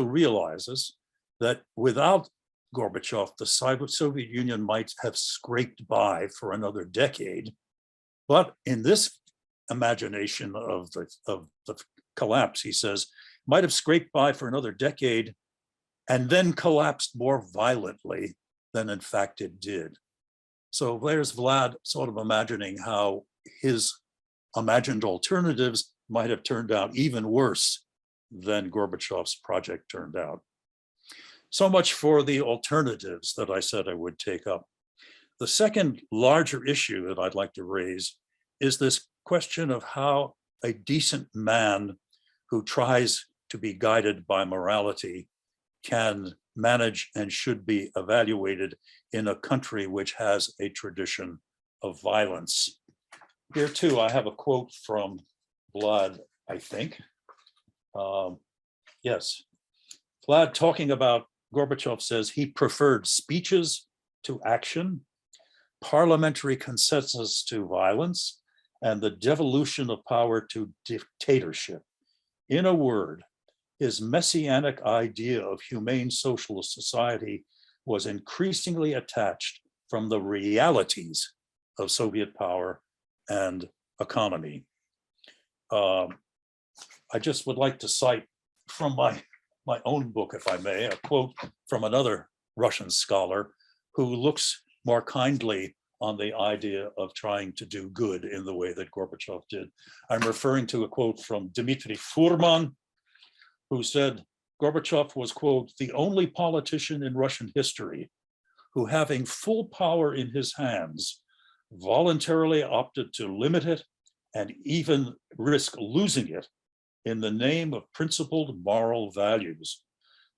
realizes that without Gorbachev, the Soviet Union might have scraped by for another decade. But in this imagination of the collapse, he says, might have scraped by for another decade and then collapsed more violently than in fact it did. So there's Vlad sort of imagining how his imagined alternatives might have turned out even worse than Gorbachev's project turned out. So much for the alternatives that I said I would take up. The second larger issue that I'd like to raise is this question of how a decent man who tries to be guided by morality can manage and should be evaluated in a country which has a tradition of violence. Here too, I have a quote from Vlad, I think. Yes, Vlad talking about Gorbachev says he preferred speeches to action, parliamentary consensus to violence, and the devolution of power to dictatorship. In a word, his messianic idea of humane socialist society was increasingly attached from the realities of Soviet power and economy. I just would like to cite from my own book, if I may, a quote from another Russian scholar who looks more kindly on the idea of trying to do good in the way that Gorbachev did. I'm referring to a quote from Dmitry Furman, who said, Gorbachev was, quote, the only politician in Russian history who, having full power in his hands, voluntarily opted to limit it and even risk losing it in the name of principled moral values.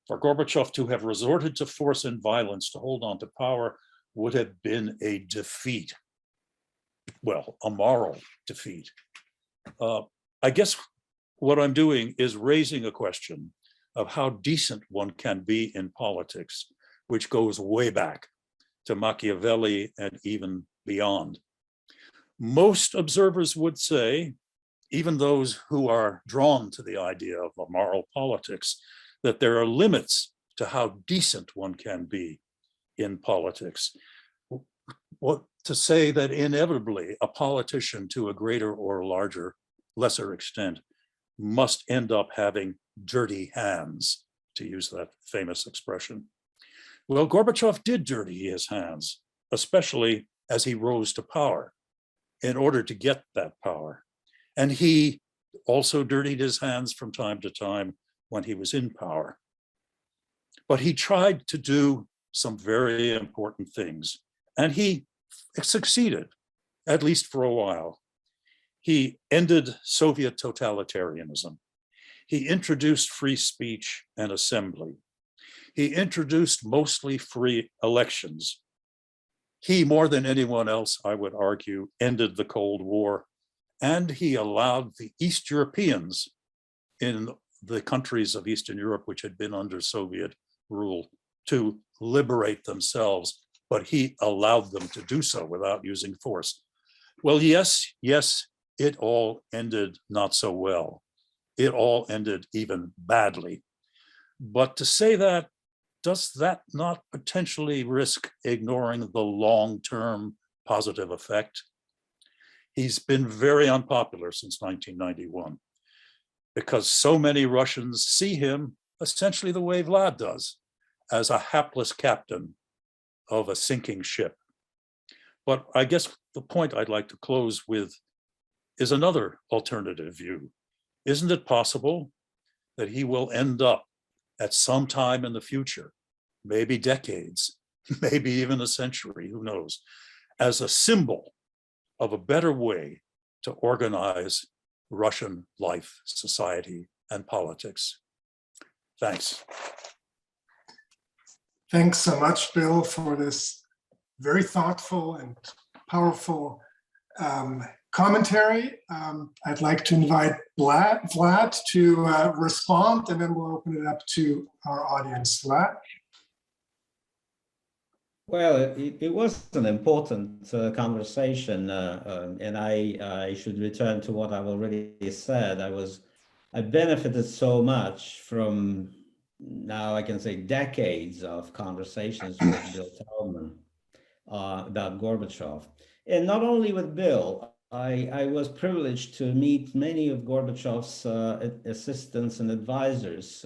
For Gorbachev to have resorted to force and violence to hold on to power would have been a defeat. well, a moral defeat. I guess what I'm doing is raising a question of how decent one can be in politics, which goes way back to Machiavelli and even beyond. Most observers would say, even those who are drawn to the idea of a moral politics, that there are limits to how decent one can be in politics. What to say that inevitably a politician to a greater or lesser extent must end up having dirty hands, to use that famous expression. Well, Gorbachev did dirty his hands, especially as he rose to power in order to get that power. And he also dirtied his hands from time to time when he was in power. But he tried to do some very important things, and he succeeded, at least for a while. He ended Soviet totalitarianism. He introduced free speech and assembly. He introduced mostly free elections. He, more than anyone else, I would argue, ended the Cold War, and he allowed the East Europeans in the countries of Eastern Europe, which had been under Soviet rule, to liberate themselves, but he allowed them to do so without using force. Well, yes, it all ended not so well. It all ended even badly. But to say that, does that not potentially risk ignoring the long-term positive effect? He's been very unpopular since 1991 because so many Russians see him essentially the way Vlad does, as a hapless captain of a sinking ship. But I guess the point I'd like to close with is another alternative view. Isn't it possible that he will end up at some time in the future, maybe decades, maybe even a century, who knows, as a symbol of a better way to organize Russian life, society, and politics? Thanks. Thanks so much, Bill, for this very thoughtful and powerful commentary. I'd like to invite Vlad to respond, and then we'll open it up to our audience. Vlad? Well, it was an important conversation, and I should return to what I've already said. I benefited so much from, now I can say, decades of conversations with Bill Tellman about Gorbachev. And not only with Bill, I was privileged to meet many of Gorbachev's assistants and advisors,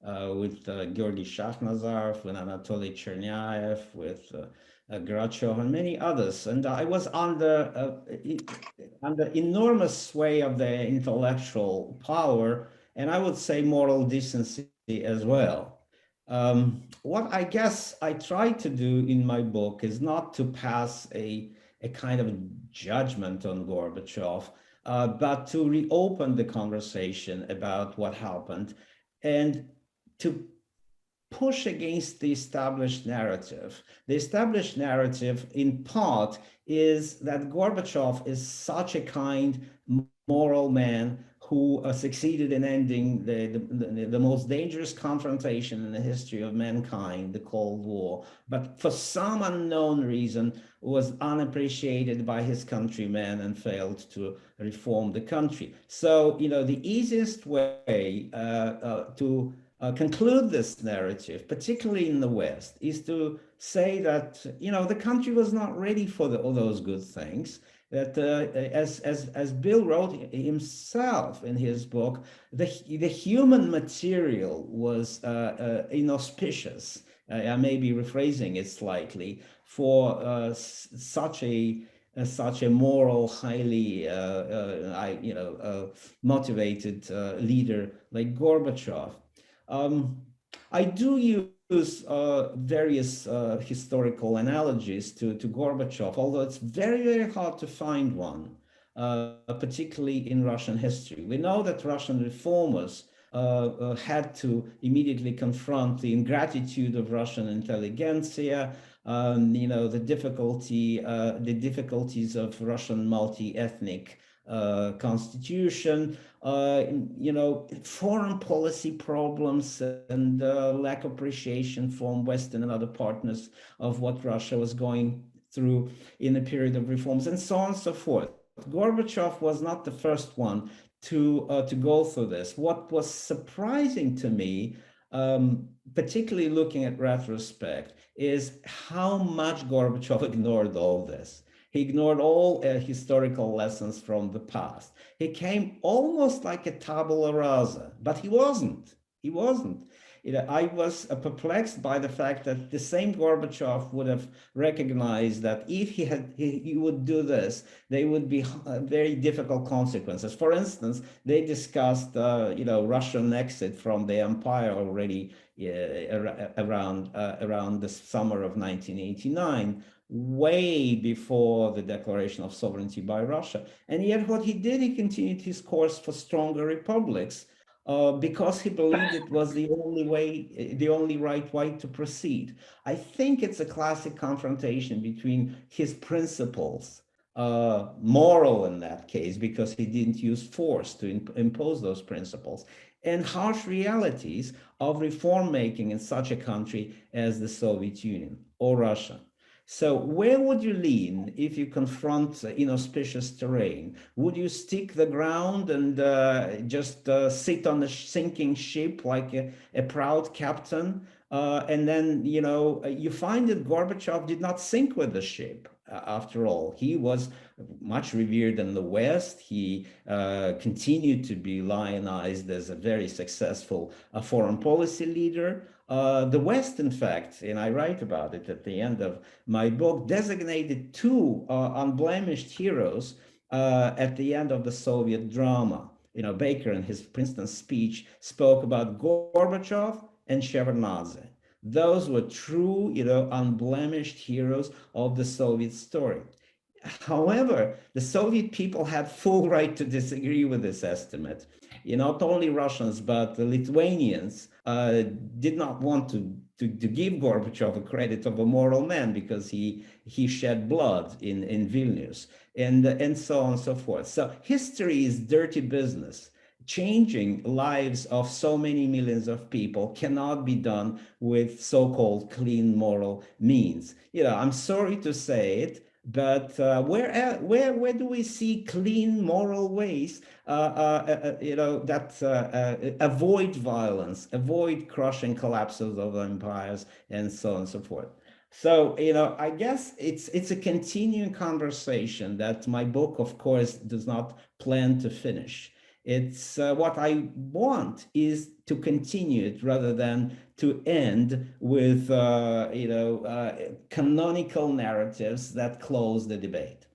with Georgy Shakhnazarov, with Anatoly Chernyaev, with Grachov, and many others. And I was under enormous sway of their intellectual power, and I would say moral decency as well. What I guess I try to do in my book is not to pass a kind of judgment on Gorbachev, but to reopen the conversation about what happened and to push against the established narrative. The established narrative, in part, is that Gorbachev is such a kind, moral man who succeeded in ending the most dangerous confrontation in the history of mankind, the Cold War, but for some unknown reason was unappreciated by his countrymen and failed to reform the country. So, the easiest way to conclude this narrative, particularly in the West, is to say that, the country was not ready for all those good things. That as Bill wrote himself in his book, the human material was inauspicious. I may be rephrasing it slightly, for such a moral, highly motivated leader like Gorbachev. I do use various historical analogies to Gorbachev, although it's very, very hard to find one, particularly in Russian history. We know that Russian reformers had to immediately confront the ingratitude of Russian intelligentsia, the difficulties of Russian multi-ethnic constitution, foreign policy problems and lack of appreciation from Western and other partners of what Russia was going through in a period of reforms, and so on and so forth. Gorbachev was not the first one to go through this. What was surprising to me, particularly looking at retrospect, is how much Gorbachev ignored all this. He ignored all historical lessons from the past. He came almost like a tabula rasa, but he wasn't. He wasn't. I was perplexed by the fact that the same Gorbachev would have recognized that if he would do this, there would be very difficult consequences. For instance, they discussed, Russian exit from the empire already around the summer of 1989. Way before the declaration of sovereignty by Russia. And yet what he did, he continued his course for stronger republics because he believed it was the only right way to proceed. I think it's a classic confrontation between his principles, moral in that case, because he didn't use force to impose those principles, and harsh realities of reform making in such a country as the Soviet Union or Russia. So where would you lean if you confront inauspicious terrain? Would you stick the ground and just sit on a sinking ship like a proud captain? And then, you find that Gorbachev did not sink with the ship. After all, he was much revered in the West. He continued to be lionized as a very successful foreign policy leader. The West, in fact, and I write about it at the end of my book, designated two unblemished heroes at the end of the Soviet drama. Baker in his Princeton speech spoke about Gorbachev and Shevardnadze. Those were true, unblemished heroes of the Soviet story. However, the Soviet people had full right to disagree with this estimate. Not only Russians, but the Lithuanians did not want to give Gorbachev a credit of a moral man because he shed blood in Vilnius and so on and so forth. So history is dirty business. Changing lives of so many millions of people cannot be done with so-called clean moral means. I'm sorry to say it, but where do we see clean moral ways that avoid violence, avoid crushing collapses of empires, and so on and so forth? So, I guess it's a continuing conversation that my book, of course, does not plan to finish. It's what I want is to continue it rather than to end with, canonical narratives that close the debate.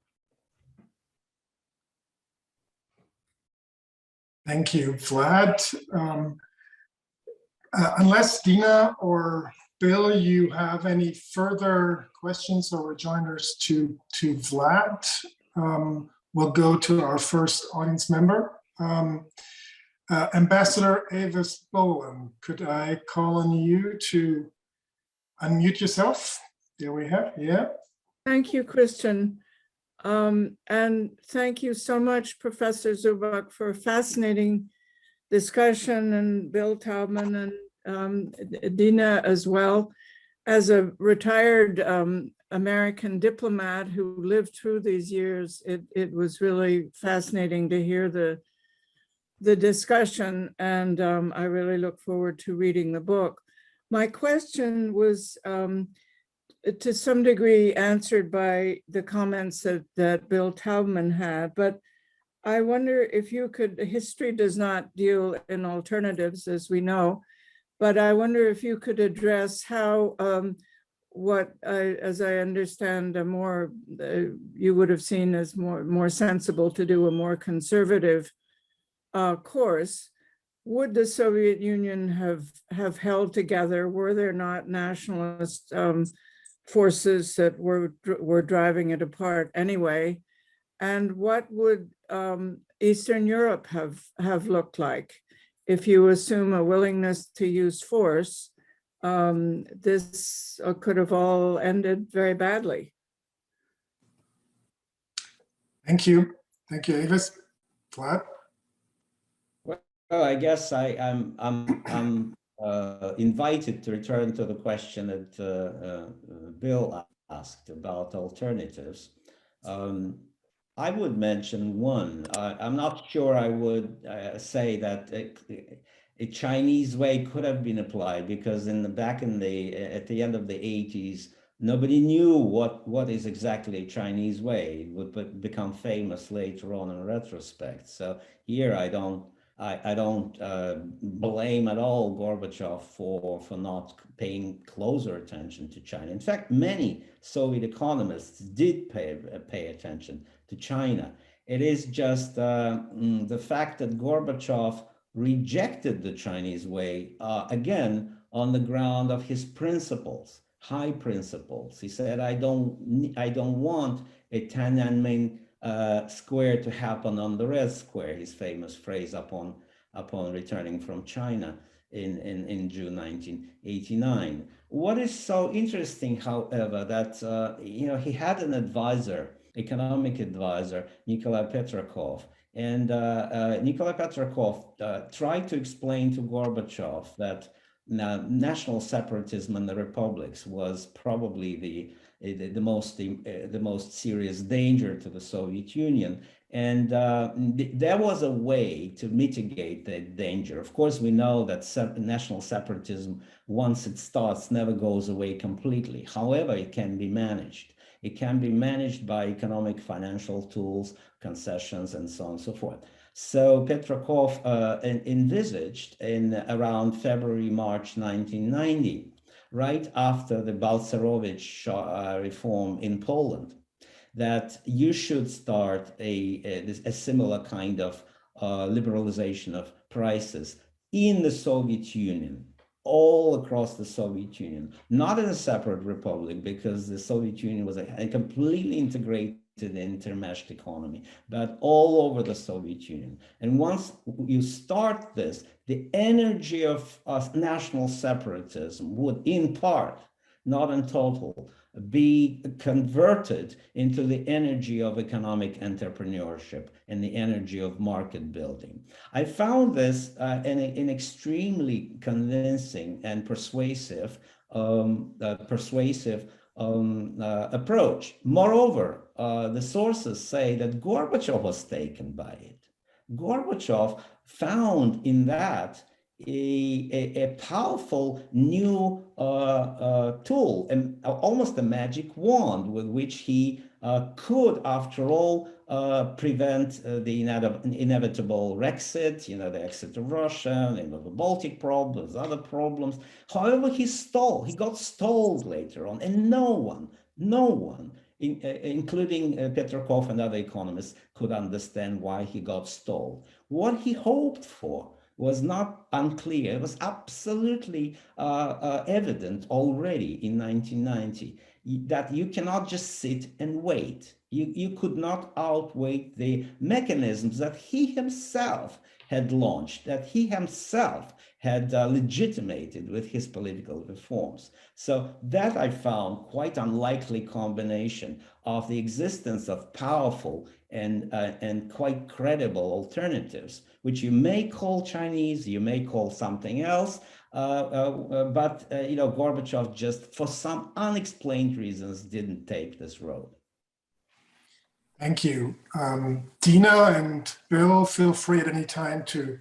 Thank you, Vlad. Unless Dina or Bill, you have any further questions or rejoinders to Vlad, we'll go to our first audience member. Ambassador Avis Bowen, could I call on you to unmute yourself? There we have, yeah. Thank you, Christian. And thank you so much, Professor Zubok, for a fascinating discussion, and Bill Taubman and Dina as well. As a retired American diplomat who lived through these years, it was really fascinating to hear the discussion, and I really look forward to reading the book. My question was to some degree answered by the comments that Bill Taubman had, but I wonder if you could, history does not deal in alternatives, as we know, but I wonder if you could address how as I understand, you would have seen as more sensible to do a more conservative course. Would the Soviet Union have held together? Were there not nationalist forces that were driving it apart anyway? And what would Eastern Europe have looked like if you assume a willingness to use force this could have all ended very badly. Thank you. Thank you, Avis. Vlad? Well, I guess I'm invited to return to the question that Bill asked about alternatives. I would mention one. I'm not sure I would say that a Chinese way could have been applied, because at the end of the 80s, nobody knew what is exactly a Chinese way. It would become famous later on in retrospect. So here I don't blame at all Gorbachev for not paying closer attention to China. In fact, many Soviet economists did pay attention to China. It is just the fact that Gorbachev rejected the Chinese way, again, on the ground of his principles, high principles. He said, I don't want a Tiananmen Square to happen on the Red Square, his famous phrase upon returning from China in June 1989. What is so interesting, however, that he had an advisor, economic advisor, Nikolai Petrakov, and Nikolai Petrakov tried to explain to Gorbachev that national separatism in the republics was probably the most serious danger to the Soviet Union. And there was a way to mitigate that danger. Of course, we know that national separatism, once it starts, never goes away completely. However, it can be managed. It can be managed by economic, financial tools, concessions, and so on and so forth. So Petrakov envisaged in around February, March 1990, right after the Balcerowicz reform in Poland, that you should start a similar kind of liberalization of prices in the Soviet Union, all across the Soviet Union, not in a separate republic, because the Soviet Union was a completely integrated intermeshed economy, but all over the Soviet Union. And once you start this, the energy of national separatism would, in part, not in total, be converted into the energy of economic entrepreneurship and the energy of market building. I found this an extremely convincing and persuasive approach. Moreover, the sources say that Gorbachev was taken by it. Gorbachev found in that a powerful new tool, and almost a magic wand with which he could, after all, prevent the inevitable Brexit, the exit of Russia, the Baltic problems, other problems. However, he got stalled later on, and no one, including Petrakov and other economists, could understand why he got stalled. What he hoped for was not unclear. It was absolutely evident already in 1990 that you cannot just sit and wait. You could not outweigh the mechanisms that he himself had launched, that he himself had legitimated with his political reforms. So that I found quite unlikely combination of the existence of powerful and quite credible alternatives, which you may call Chinese, you may call something else, but Gorbachev just, for some unexplained reasons, didn't take this road. Thank you. Dina and Bill, feel free at any time to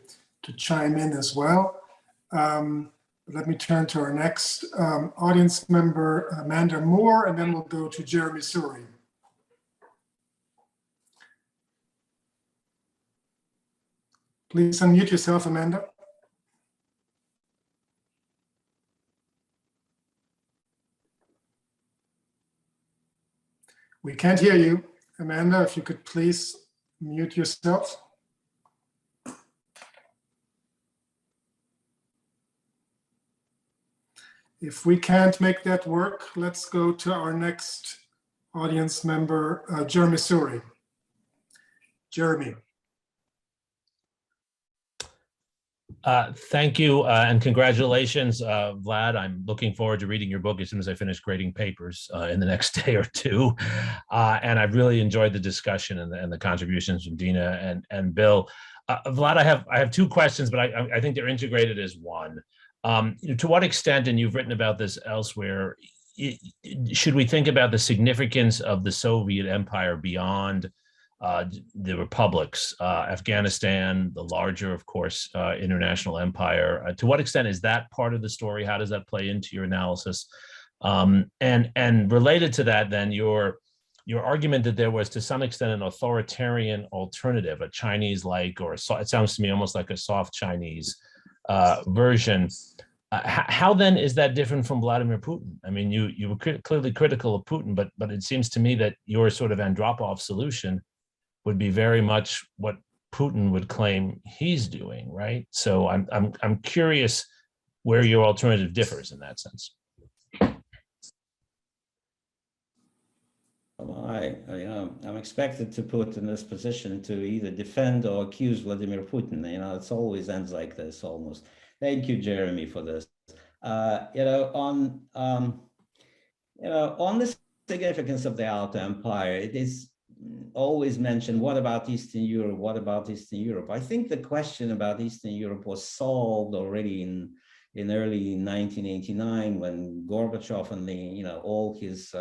chime in as well. Let me turn to our next audience member, Amanda Moore, and then we'll go to Jeremy Suri. Please unmute yourself, Amanda. We can't hear you. Amanda, if you could please mute yourself. If we can't make that work, let's go to our next audience member, Jeremy Suri. Jeremy. Thank you, and congratulations, Vlad. I'm looking forward to reading your book as soon as I finish grading papers in the next day or two. And I've really enjoyed the discussion and the contributions from Dina and Bill. Vlad, I have two questions, but I think they're integrated as one. To what extent, and you've written about this elsewhere, should we think about the significance of the Soviet Empire beyond the republics, Afghanistan, the larger, of course, international empire? To what extent is that part of the story? How does that play into your analysis? And related to that, then your argument that there was to some extent an authoritarian alternative, a Chinese-like, or it sounds to me almost like a soft Chinese version. How then is that different from Vladimir Putin? I mean, you were clearly critical of Putin, but it seems to me that your sort of Andropov solution would be very much what Putin would claim he's doing, right? So I'm curious where your alternative differs in that sense. I'm expected to put in this position to either defend or accuse Vladimir Putin. It always ends like this almost. Thank you, Jeremy, for this. On the significance of the outer empire, it is always mentioned, what about Eastern Europe? What about Eastern Europe? I think the question about Eastern Europe was solved already in early 1989 when Gorbachev and all his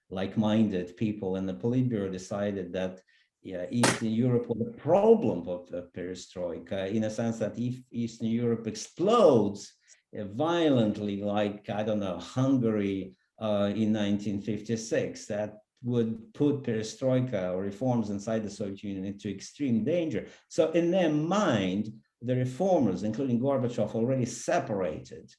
like-minded people in the Politburo decided that Eastern Europe was a problem of the perestroika, in a sense that if Eastern Europe explodes violently, like, I don't know, Hungary in 1956, that would put perestroika or reforms inside the Soviet Union into extreme danger. So in their mind, the reformers, including Gorbachev, already separated,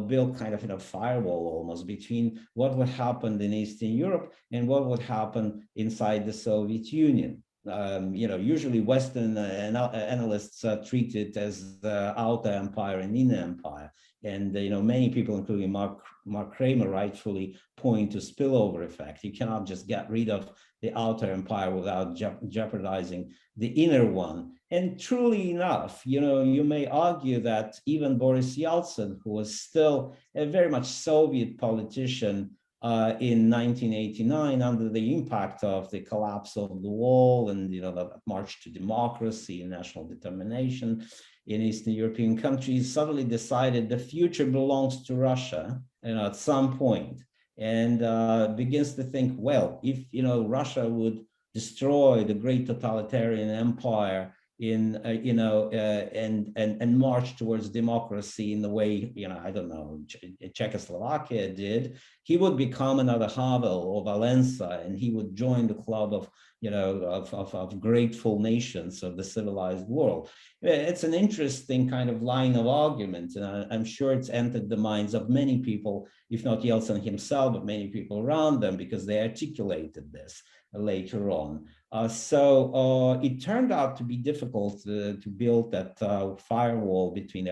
built kind of a firewall almost between what would happen in Eastern Europe and what would happen inside the Soviet Union. Usually Western analysts treat it as the outer empire and inner empire. And many people, including Mark Kramer, rightfully point to spillover effect. You cannot just get rid of the outer empire without jeopardizing the inner one. And truly enough, you may argue that even Boris Yeltsin, who was still a very much Soviet politician in 1989, under the impact of the collapse of the wall and the march to democracy and national determination in Eastern European countries, suddenly decided the future belongs to Russia, at some point, and begins to think, well, if Russia would destroy the great totalitarian empire and march towards democracy in the way, I don't know, Czechoslovakia did, he would become another Havel or Valenza, and he would join the club of grateful nations of the civilized world. It's an interesting kind of line of argument, and I'm sure it's entered the minds of many people, if not Yeltsin himself, but many people around them, because they articulated this later on. So it turned out to be difficult to build that firewall between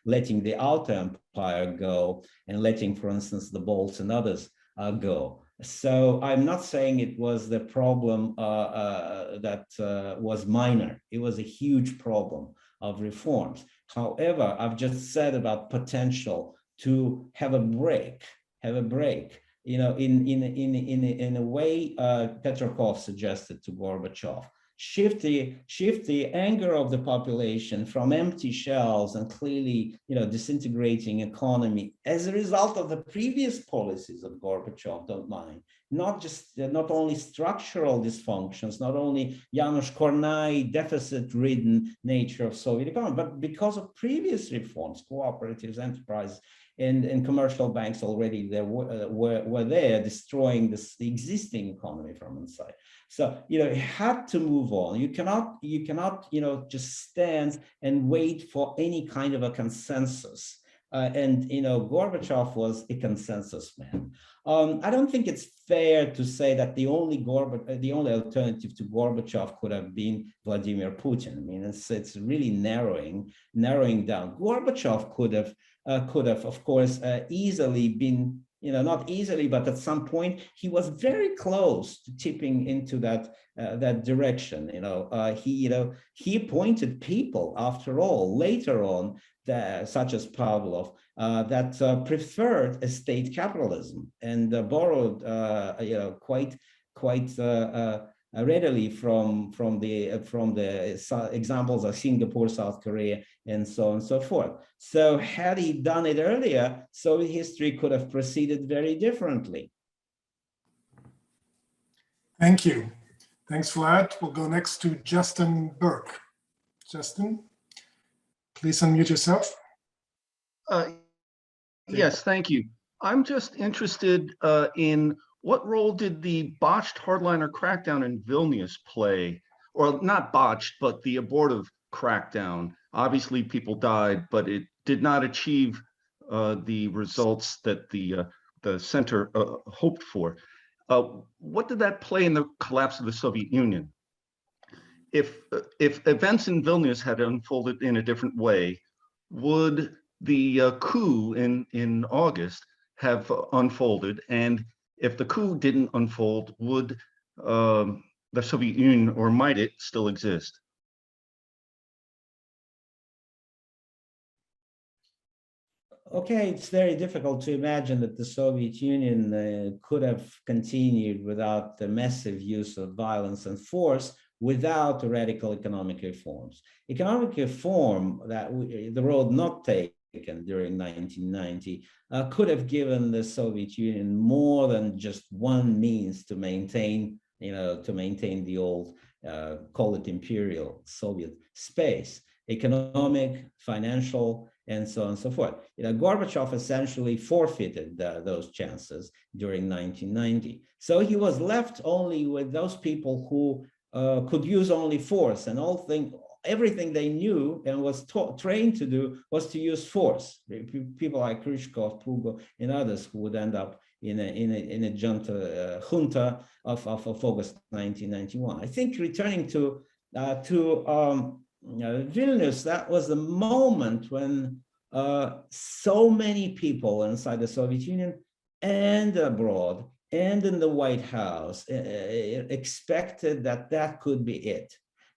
letting the outer empire go and letting, for instance, the Balts and others go. So I'm not saying it was the problem that was minor. It was a huge problem of reforms. However, I've just said about potential to have a break. In a way, Pleshakov suggested to Gorbachev, shift the anger of the population from empty shells and clearly, disintegrating economy as a result of the previous policies of Gorbachev, don't mind, not only structural dysfunctions, not only Janusz Kornai deficit-ridden nature of Soviet economy, but because of previous reforms, cooperatives, enterprises, and commercial banks already were there, destroying the existing economy from inside. So it had to move on. You cannot just stand and wait for any kind of a consensus. And Gorbachev was a consensus man. I don't think it's fair to say that the only alternative to Gorbachev could have been Vladimir Putin. I mean, it's really narrowing down. Gorbachev could have, of course, easily been not easily, but at some point he was very close to tipping into that direction. He appointed people, after all, later on, such as Pavlov, that preferred a state capitalism and borrowed, quite readily from the examples of Singapore, South Korea, and so on and so forth. So had he done it earlier, Soviet history could have proceeded very differently. Thank you. Thanks, Vlad. We'll go next to Justin Burke. Justin, please unmute yourself. Yes, thank you. I'm just interested in what role did the botched hardliner crackdown in Vilnius play? Or not botched, but the abortive crackdown. Obviously, people died, but it did not achieve the results that the center hoped for. What did that play in the collapse of the Soviet Union? If events in Vilnius had unfolded in a different way, would the coup in August have unfolded? And if the coup didn't unfold, would the Soviet Union, or might it, still exist? Okay, it's very difficult to imagine that the Soviet Union could have continued without the massive use of violence and force, without the radical economic reforms. Economic reform, the road not taken during 1990, could have given the Soviet Union more than just one means to maintain, the old, call it imperial Soviet space, economic, financial, and so on and so forth. Gorbachev essentially forfeited those chances during 1990. So he was left only with those people who could use only force, and everything they knew and was trained to do was to use force. People like Khrushchev, Pugo, and others who would end up in a junta of August 1991. I think returning to Vilnius, that was the moment when so many people inside the Soviet Union and abroad and in the White House expected that could be it.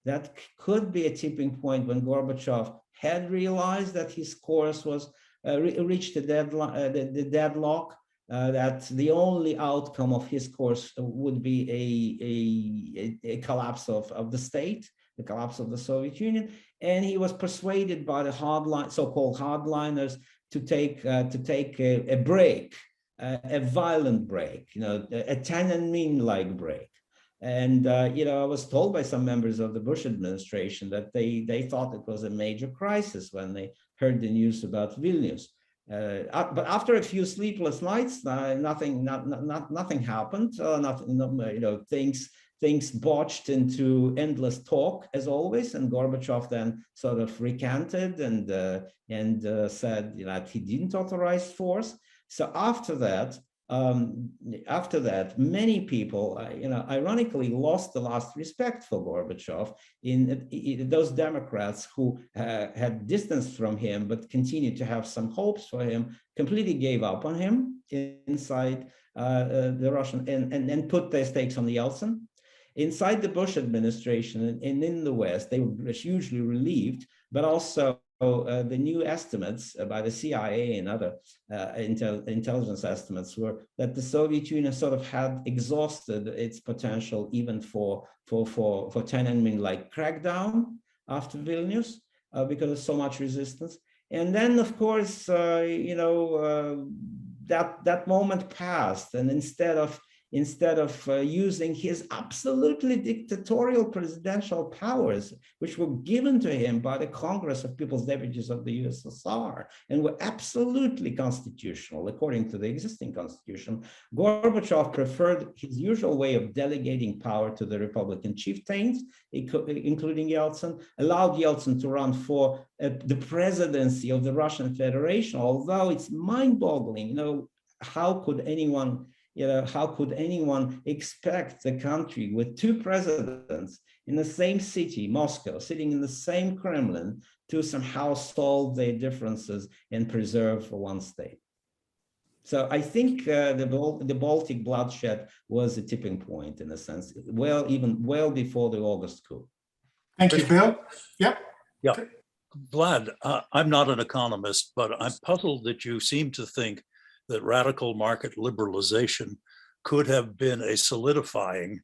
That could be a tipping point when Gorbachev had realized that his course was reached the deadlock, that the only outcome of his course would be a collapse of the state, the collapse of the Soviet Union, and he was persuaded by the so-called hardliners to take a break, a violent break, a Tiananmen-like break. And I was told by some members of the Bush administration that they thought it was a major crisis when they heard the news about Vilnius. But after a few sleepless nights, nothing happened. Things botched into endless talk as always, and Gorbachev then sort of recanted and said that he didn't authorize force. So after that, many people, ironically, lost the last respect for Gorbachev. In those Democrats who had distanced from him but continued to have some hopes for him, completely gave up on him inside the Russian and put their stakes on the Yeltsin. Inside the Bush administration and in the West, they were hugely relieved, but also the new estimates by the CIA and other intelligence estimates were that the Soviet Union sort of had exhausted its potential even for Tiananmen-like crackdown after Vilnius because of so much resistance. And then, of course, that moment passed, and instead of using his absolutely dictatorial presidential powers, which were given to him by the Congress of People's Deputies of the USSR and were absolutely constitutional according to the existing constitution, Gorbachev preferred his usual way of delegating power to the Republican chieftains, including Yeltsin, allowed Yeltsin to run for the presidency of the Russian Federation, although it's mind-boggling, how could anyone expect the country with two presidents in the same city, Moscow, sitting in the same Kremlin, to somehow solve their differences and preserve one state? So I think the Baltic bloodshed was a tipping point in a sense, well before the August coup. Thank you, Bill. Yep. Yeah. Vlad, I'm not an economist, but I'm puzzled that you seem to think that radical market liberalization could have been a solidifying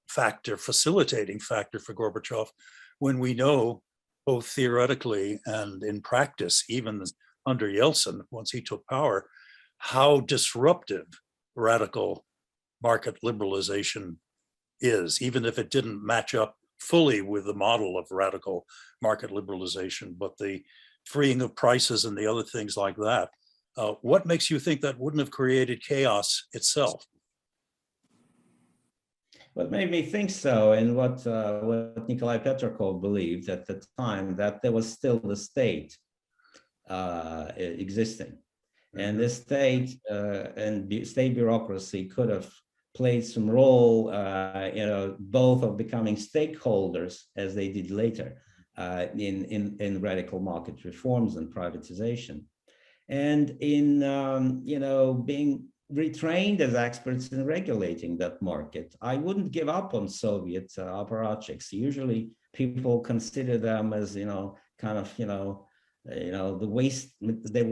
factor, facilitating factor for Gorbachev, when we know both theoretically and in practice, even under Yeltsin, once he took power, how disruptive radical market liberalization is, even if it didn't match up fully with the model of radical market liberalization, but the freeing of prices and the other things like that. What makes you think that wouldn't have created chaos itself? What made me think so, and what Nikolai Petrikov believed at the time, that there was still the state existing, and the state and state bureaucracy could have played some role, both of becoming stakeholders, as they did later, in radical market reforms and privatization, and in being retrained as experts in regulating that market. I wouldn't give up on Soviet apparatchiks. Usually people consider them as, the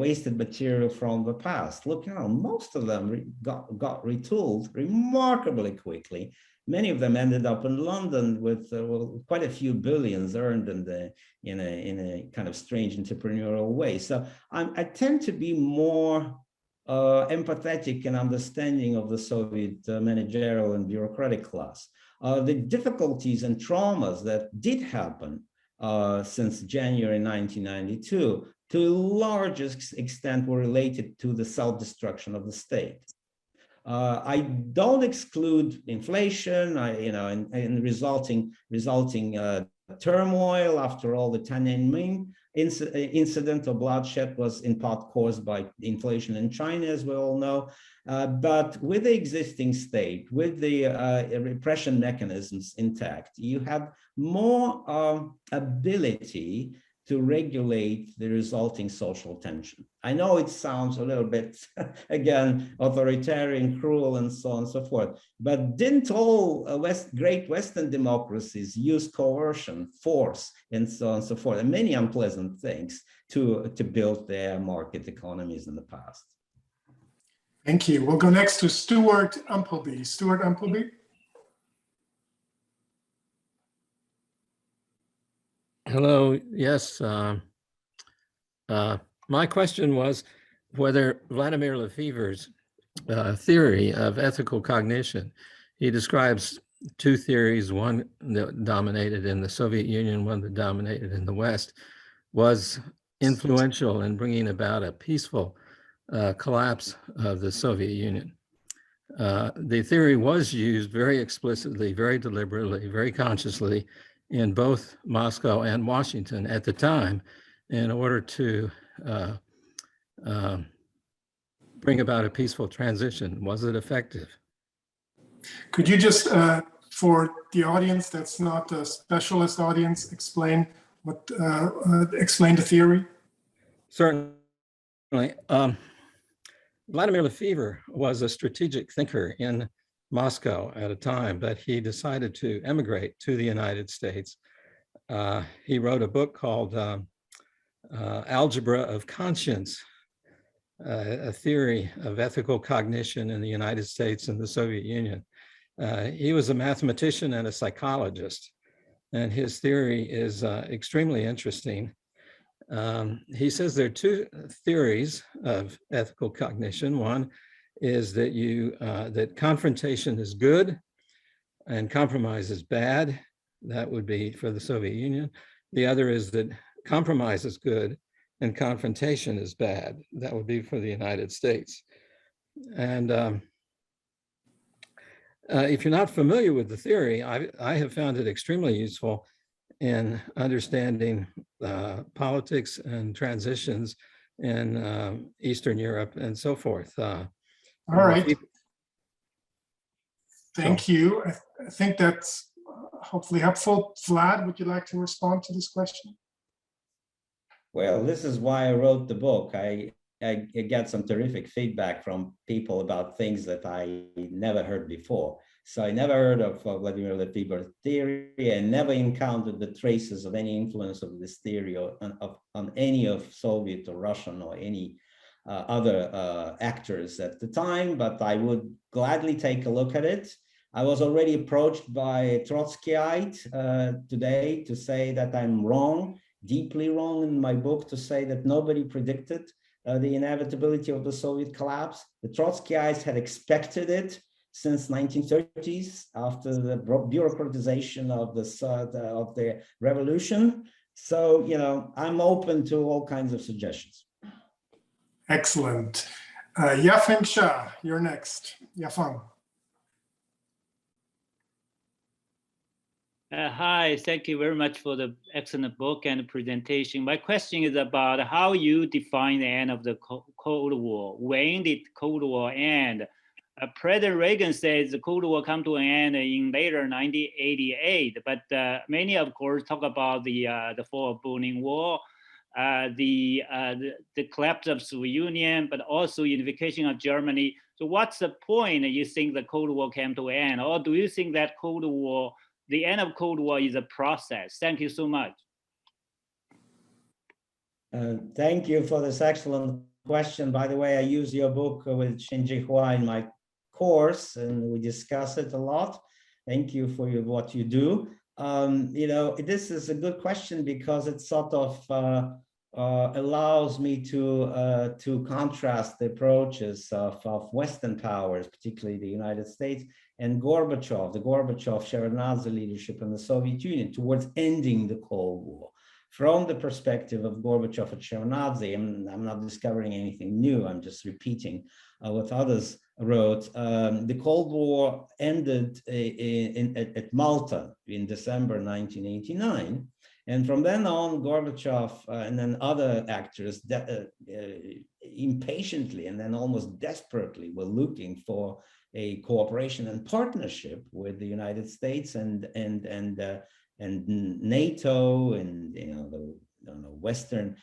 wasted material from the past. Look, most of them got retooled remarkably quickly. Many of them ended up in London with quite a few billions earned in a kind of strange entrepreneurial way. So I tend to be more empathetic and understanding of the Soviet managerial and bureaucratic class. The difficulties and traumas that did happen since January 1992, to a large extent, were related to the self-destruction of the state. I don't exclude inflation, and resulting turmoil. After all, the Tiananmen incident of bloodshed was in part caused by inflation in China, as we all know. But with the existing state, with the repression mechanisms intact, you have more ability to regulate the resulting social tension. I know it sounds a little bit, again, authoritarian, cruel, and so on and so forth, but didn't all great Western democracies use coercion, force, and so on and so forth, and many unpleasant things to build their market economies in the past? Thank you. We'll go next to Stuart Umpleby. Stuart Umpleby. Hello. Yes. My question was whether Vladimir Lefebvre's theory of ethical cognition, he describes two theories, one that dominated in the Soviet Union, one that dominated in the West, was influential in bringing about a peaceful collapse of the Soviet Union. The theory was used very explicitly, very deliberately, very consciously in both Moscow and Washington at the time in order to bring about a peaceful transition. Was it effective? Could you just, for the audience that's not a specialist audience, explain the theory? Certainly. Vladimir Lefebvre was a strategic thinker in Moscow at a time that he decided to emigrate to the United States. He wrote a book called Algebra of Conscience, a theory of ethical cognition in the United States and the Soviet Union. He was a mathematician and a psychologist, and his theory is extremely interesting. He says there are two theories of ethical cognition. One is that that confrontation is good and compromise is bad. That would be for the Soviet Union. The other is that compromise is good and confrontation is bad. That would be for the United States. And if you're not familiar with the theory, I have found it extremely useful in understanding politics and transitions in Eastern Europe and so forth. All right. Thank you. I think that's hopefully helpful. Vlad, would you like to respond to this question? Well, this is why I wrote the book. I I get some terrific feedback from people about things that I never heard before. So I never heard of Vladimir Lefebvre's theory, and never encountered the traces of any influence of this theory on any of Soviet or Russian or any other actors at the time, but I would gladly take a look at it. I was already approached by a Trotskyite today to say that I'm wrong, deeply wrong in my book, to say that nobody predicted the inevitability of the Soviet collapse. The Trotskyites had expected it since 1930s, after the bureaucratization of the revolution. So, you know, I'm open to all kinds of suggestions. Excellent. Yafeng Shah, you're next. Yafeng. Hi, thank you very much for the excellent book and presentation. My question is about how you define the end of the Cold War. When did Cold War end? President Reagan says the Cold War come to an end in later 1988, but many, of course, talk about the fall of Berlin Wall, the collapse of the Soviet Union, but also unification of Germany. So what's the point you think the Cold War came to an end? Or do you think that the end of Cold War is a process? Thank you so much. Thank you for this excellent question. By the way, I use your book with Shinji Hua in my course, and we discuss it a lot. Thank you for what you do. You know, this is a good question because it sort of allows me to contrast the approaches of Western powers, particularly the United States, and Gorbachev, the Gorbachev-Shevardnadze leadership in the Soviet Union towards ending the Cold War. From the perspective of Gorbachev and Shevardnadze, I'm not discovering anything new, I'm just repeating what others wrote. The Cold War ended at Malta in December 1989. And from then on, Gorbachev and then other actors impatiently and then almost desperately were looking for a cooperation and partnership with the United States and NATO and, you know, Western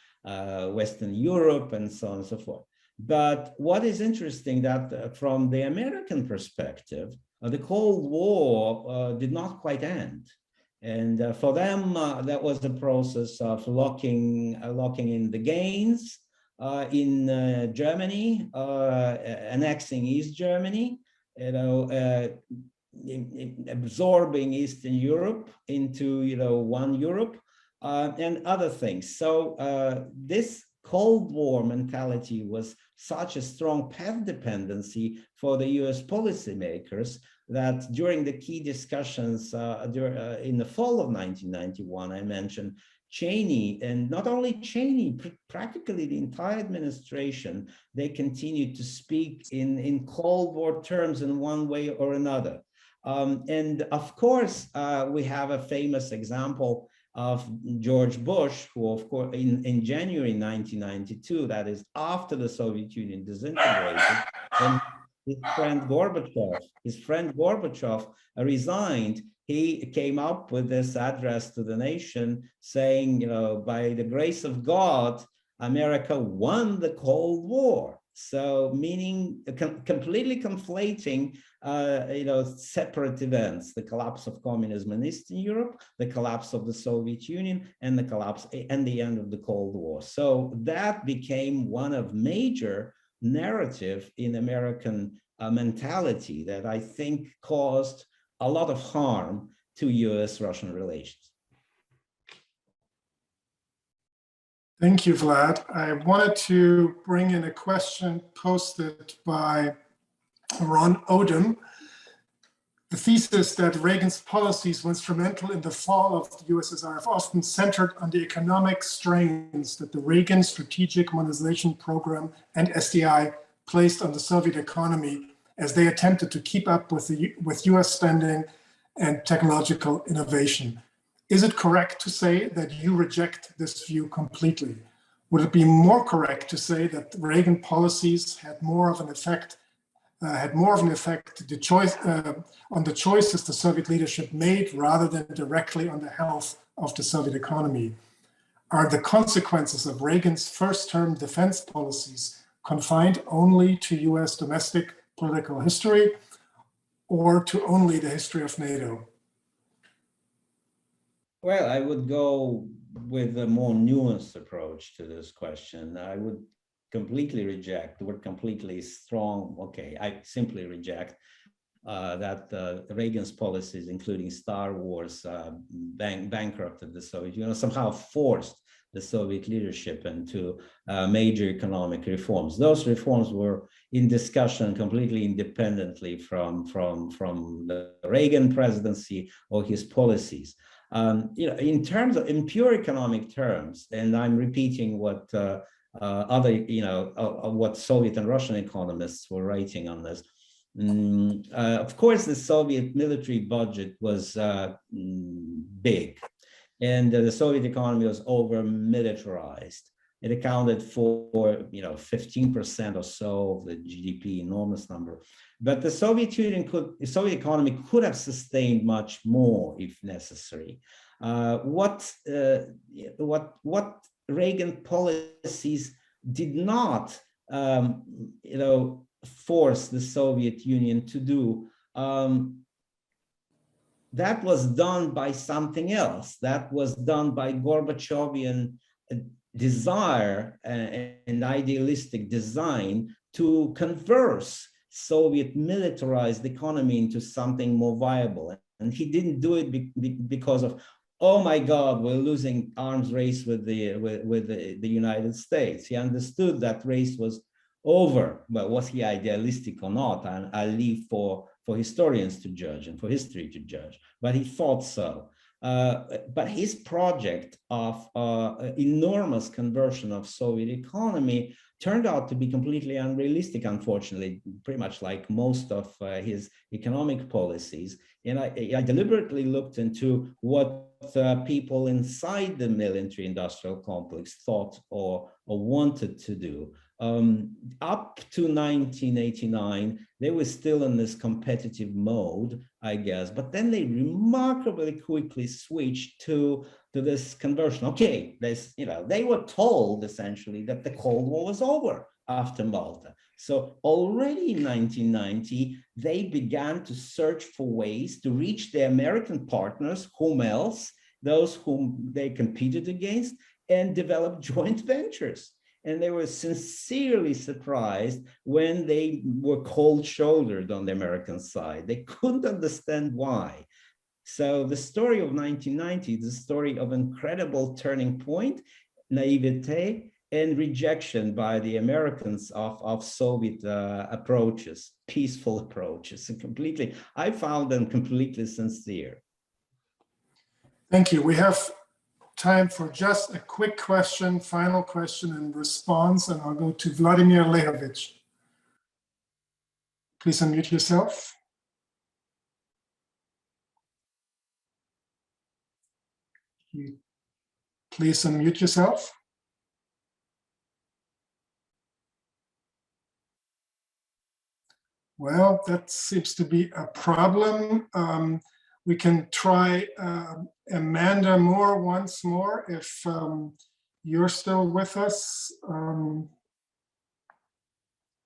Europe and so on and so forth. But what is interesting that from the American perspective, the Cold War did not quite end. And for them, that was the process of locking in the gains in Germany, annexing East Germany, you know, absorbing Eastern Europe into, you know, one Europe, and other things. So this Cold War mentality was such a strong path dependency for the US policymakers that during the key discussions in the fall of 1991, I mentioned Cheney, and not only Cheney, practically the entire administration, they continued to speak in Cold War terms in one way or another. And of course, we have a famous example of George Bush, who, of course, in January 1992, that is after the Soviet Union disintegrated, and his friend Gorbachev resigned, he came up with this address to the nation saying, you know, by the grace of God, America won the Cold War. So meaning completely conflating, you know, separate events, the collapse of communism in Eastern Europe, the collapse of the Soviet Union, and the collapse and the end of the Cold War. So that became one of major narrative in American mentality that I think caused a lot of harm to US-Russian relations. Thank you, Vlad. I wanted to bring in a question posted by Ron Odom. The thesis that Reagan's policies were instrumental in the fall of the USSR have often centered on the economic strains that the Reagan Strategic Modernization Program and SDI placed on the Soviet economy as they attempted to keep up with US spending and technological innovation. Is it correct to say that you reject this view completely? Would it be more correct to say that Reagan policies had more of an effect on the choices the Soviet leadership made rather than directly on the health of the Soviet economy? Are the consequences of Reagan's first-term defense policies confined only to US domestic political history or to only the history of NATO? Well, I would go with a more nuanced approach to this question. I would completely reject, the word completely is strong. Okay, I simply reject that Reagan's policies, including Star Wars, bankrupted the Soviet Union, somehow forced the Soviet leadership into major economic reforms. Those reforms were in discussion completely independently from the Reagan presidency or his policies. In terms of, in pure economic terms, and I'm repeating what what Soviet and Russian economists were writing on this. Of course, the Soviet military budget was big, and the Soviet economy was over-militarized. It accounted for 15% or so of the GDP, enormous number. But the Soviet economy could have sustained much more if necessary. What Reagan policies did not, force the Soviet Union to do, that was done by something else. That was done by Gorbachevian desire and idealistic design to convert Soviet militarized economy into something more viable. And he didn't do it because of, oh my God, we're losing arms race with the United States. He understood that race was over. But was he idealistic or not? I'll leave for historians to judge and for history to judge. But he thought so. But his project of enormous conversion of Soviet economy turned out to be completely unrealistic, unfortunately, pretty much like most of his economic policies. And I deliberately looked into what people inside the military industrial complex thought or wanted to do. Up to 1989, they were still in this competitive mode, I guess, but then they remarkably quickly switched to this conversion. Okay, they were told essentially that the Cold War was over after Malta. So already in 1990, they began to search for ways to reach their American partners, whom else, those whom they competed against, and develop joint ventures. And they were sincerely surprised when they were cold-shouldered on the American side. They couldn't understand why. So the story of 1990 is the story of incredible turning point, naivete, and rejection by the Americans of Soviet approaches, peaceful approaches, and completely, I found them completely sincere. Thank you. We have time for just a quick question, final question and response, and I'll go to Vladimir Lehovich. Please unmute yourself. Please unmute yourself. Well, that seems to be a problem. We can try Amanda Moore once more if you're still with us.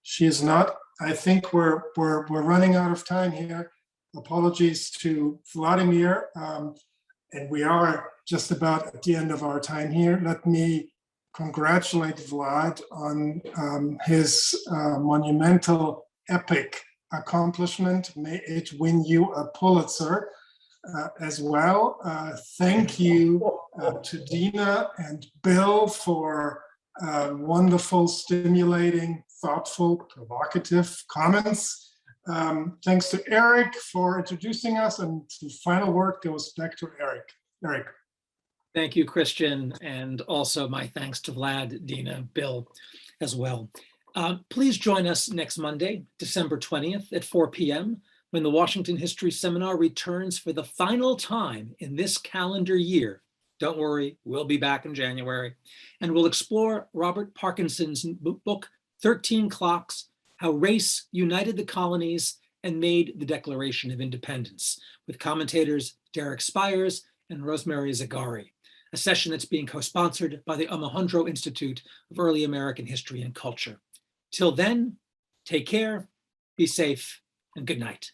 She is not. I think we're running out of time here. Apologies to Vladimir, and we are just about at the end of our time here. Let me congratulate Vlad on his monumental, epic accomplishment. May it win you a Pulitzer as well. Thank you to Dina and Bill for wonderful, stimulating, thoughtful, provocative comments. Thanks to Eric for introducing us, and the final word goes back to Eric. Eric. Thank you, Christian, and also my thanks to Vlad, Dina, Bill as well. Please join us next Monday, December 20th at 4 p.m. when the Washington History Seminar returns for the final time in this calendar year. Don't worry, we'll be back in January, and we'll explore Robert Parkinson's book, 13 Clocks, How Race United the Colonies and Made the Declaration of Independence, with commentators Derek Spires and Rosemary Zagari, a session that's being co-sponsored by the Omohundro Institute of Early American History and Culture. Till then, take care, be safe, and good night.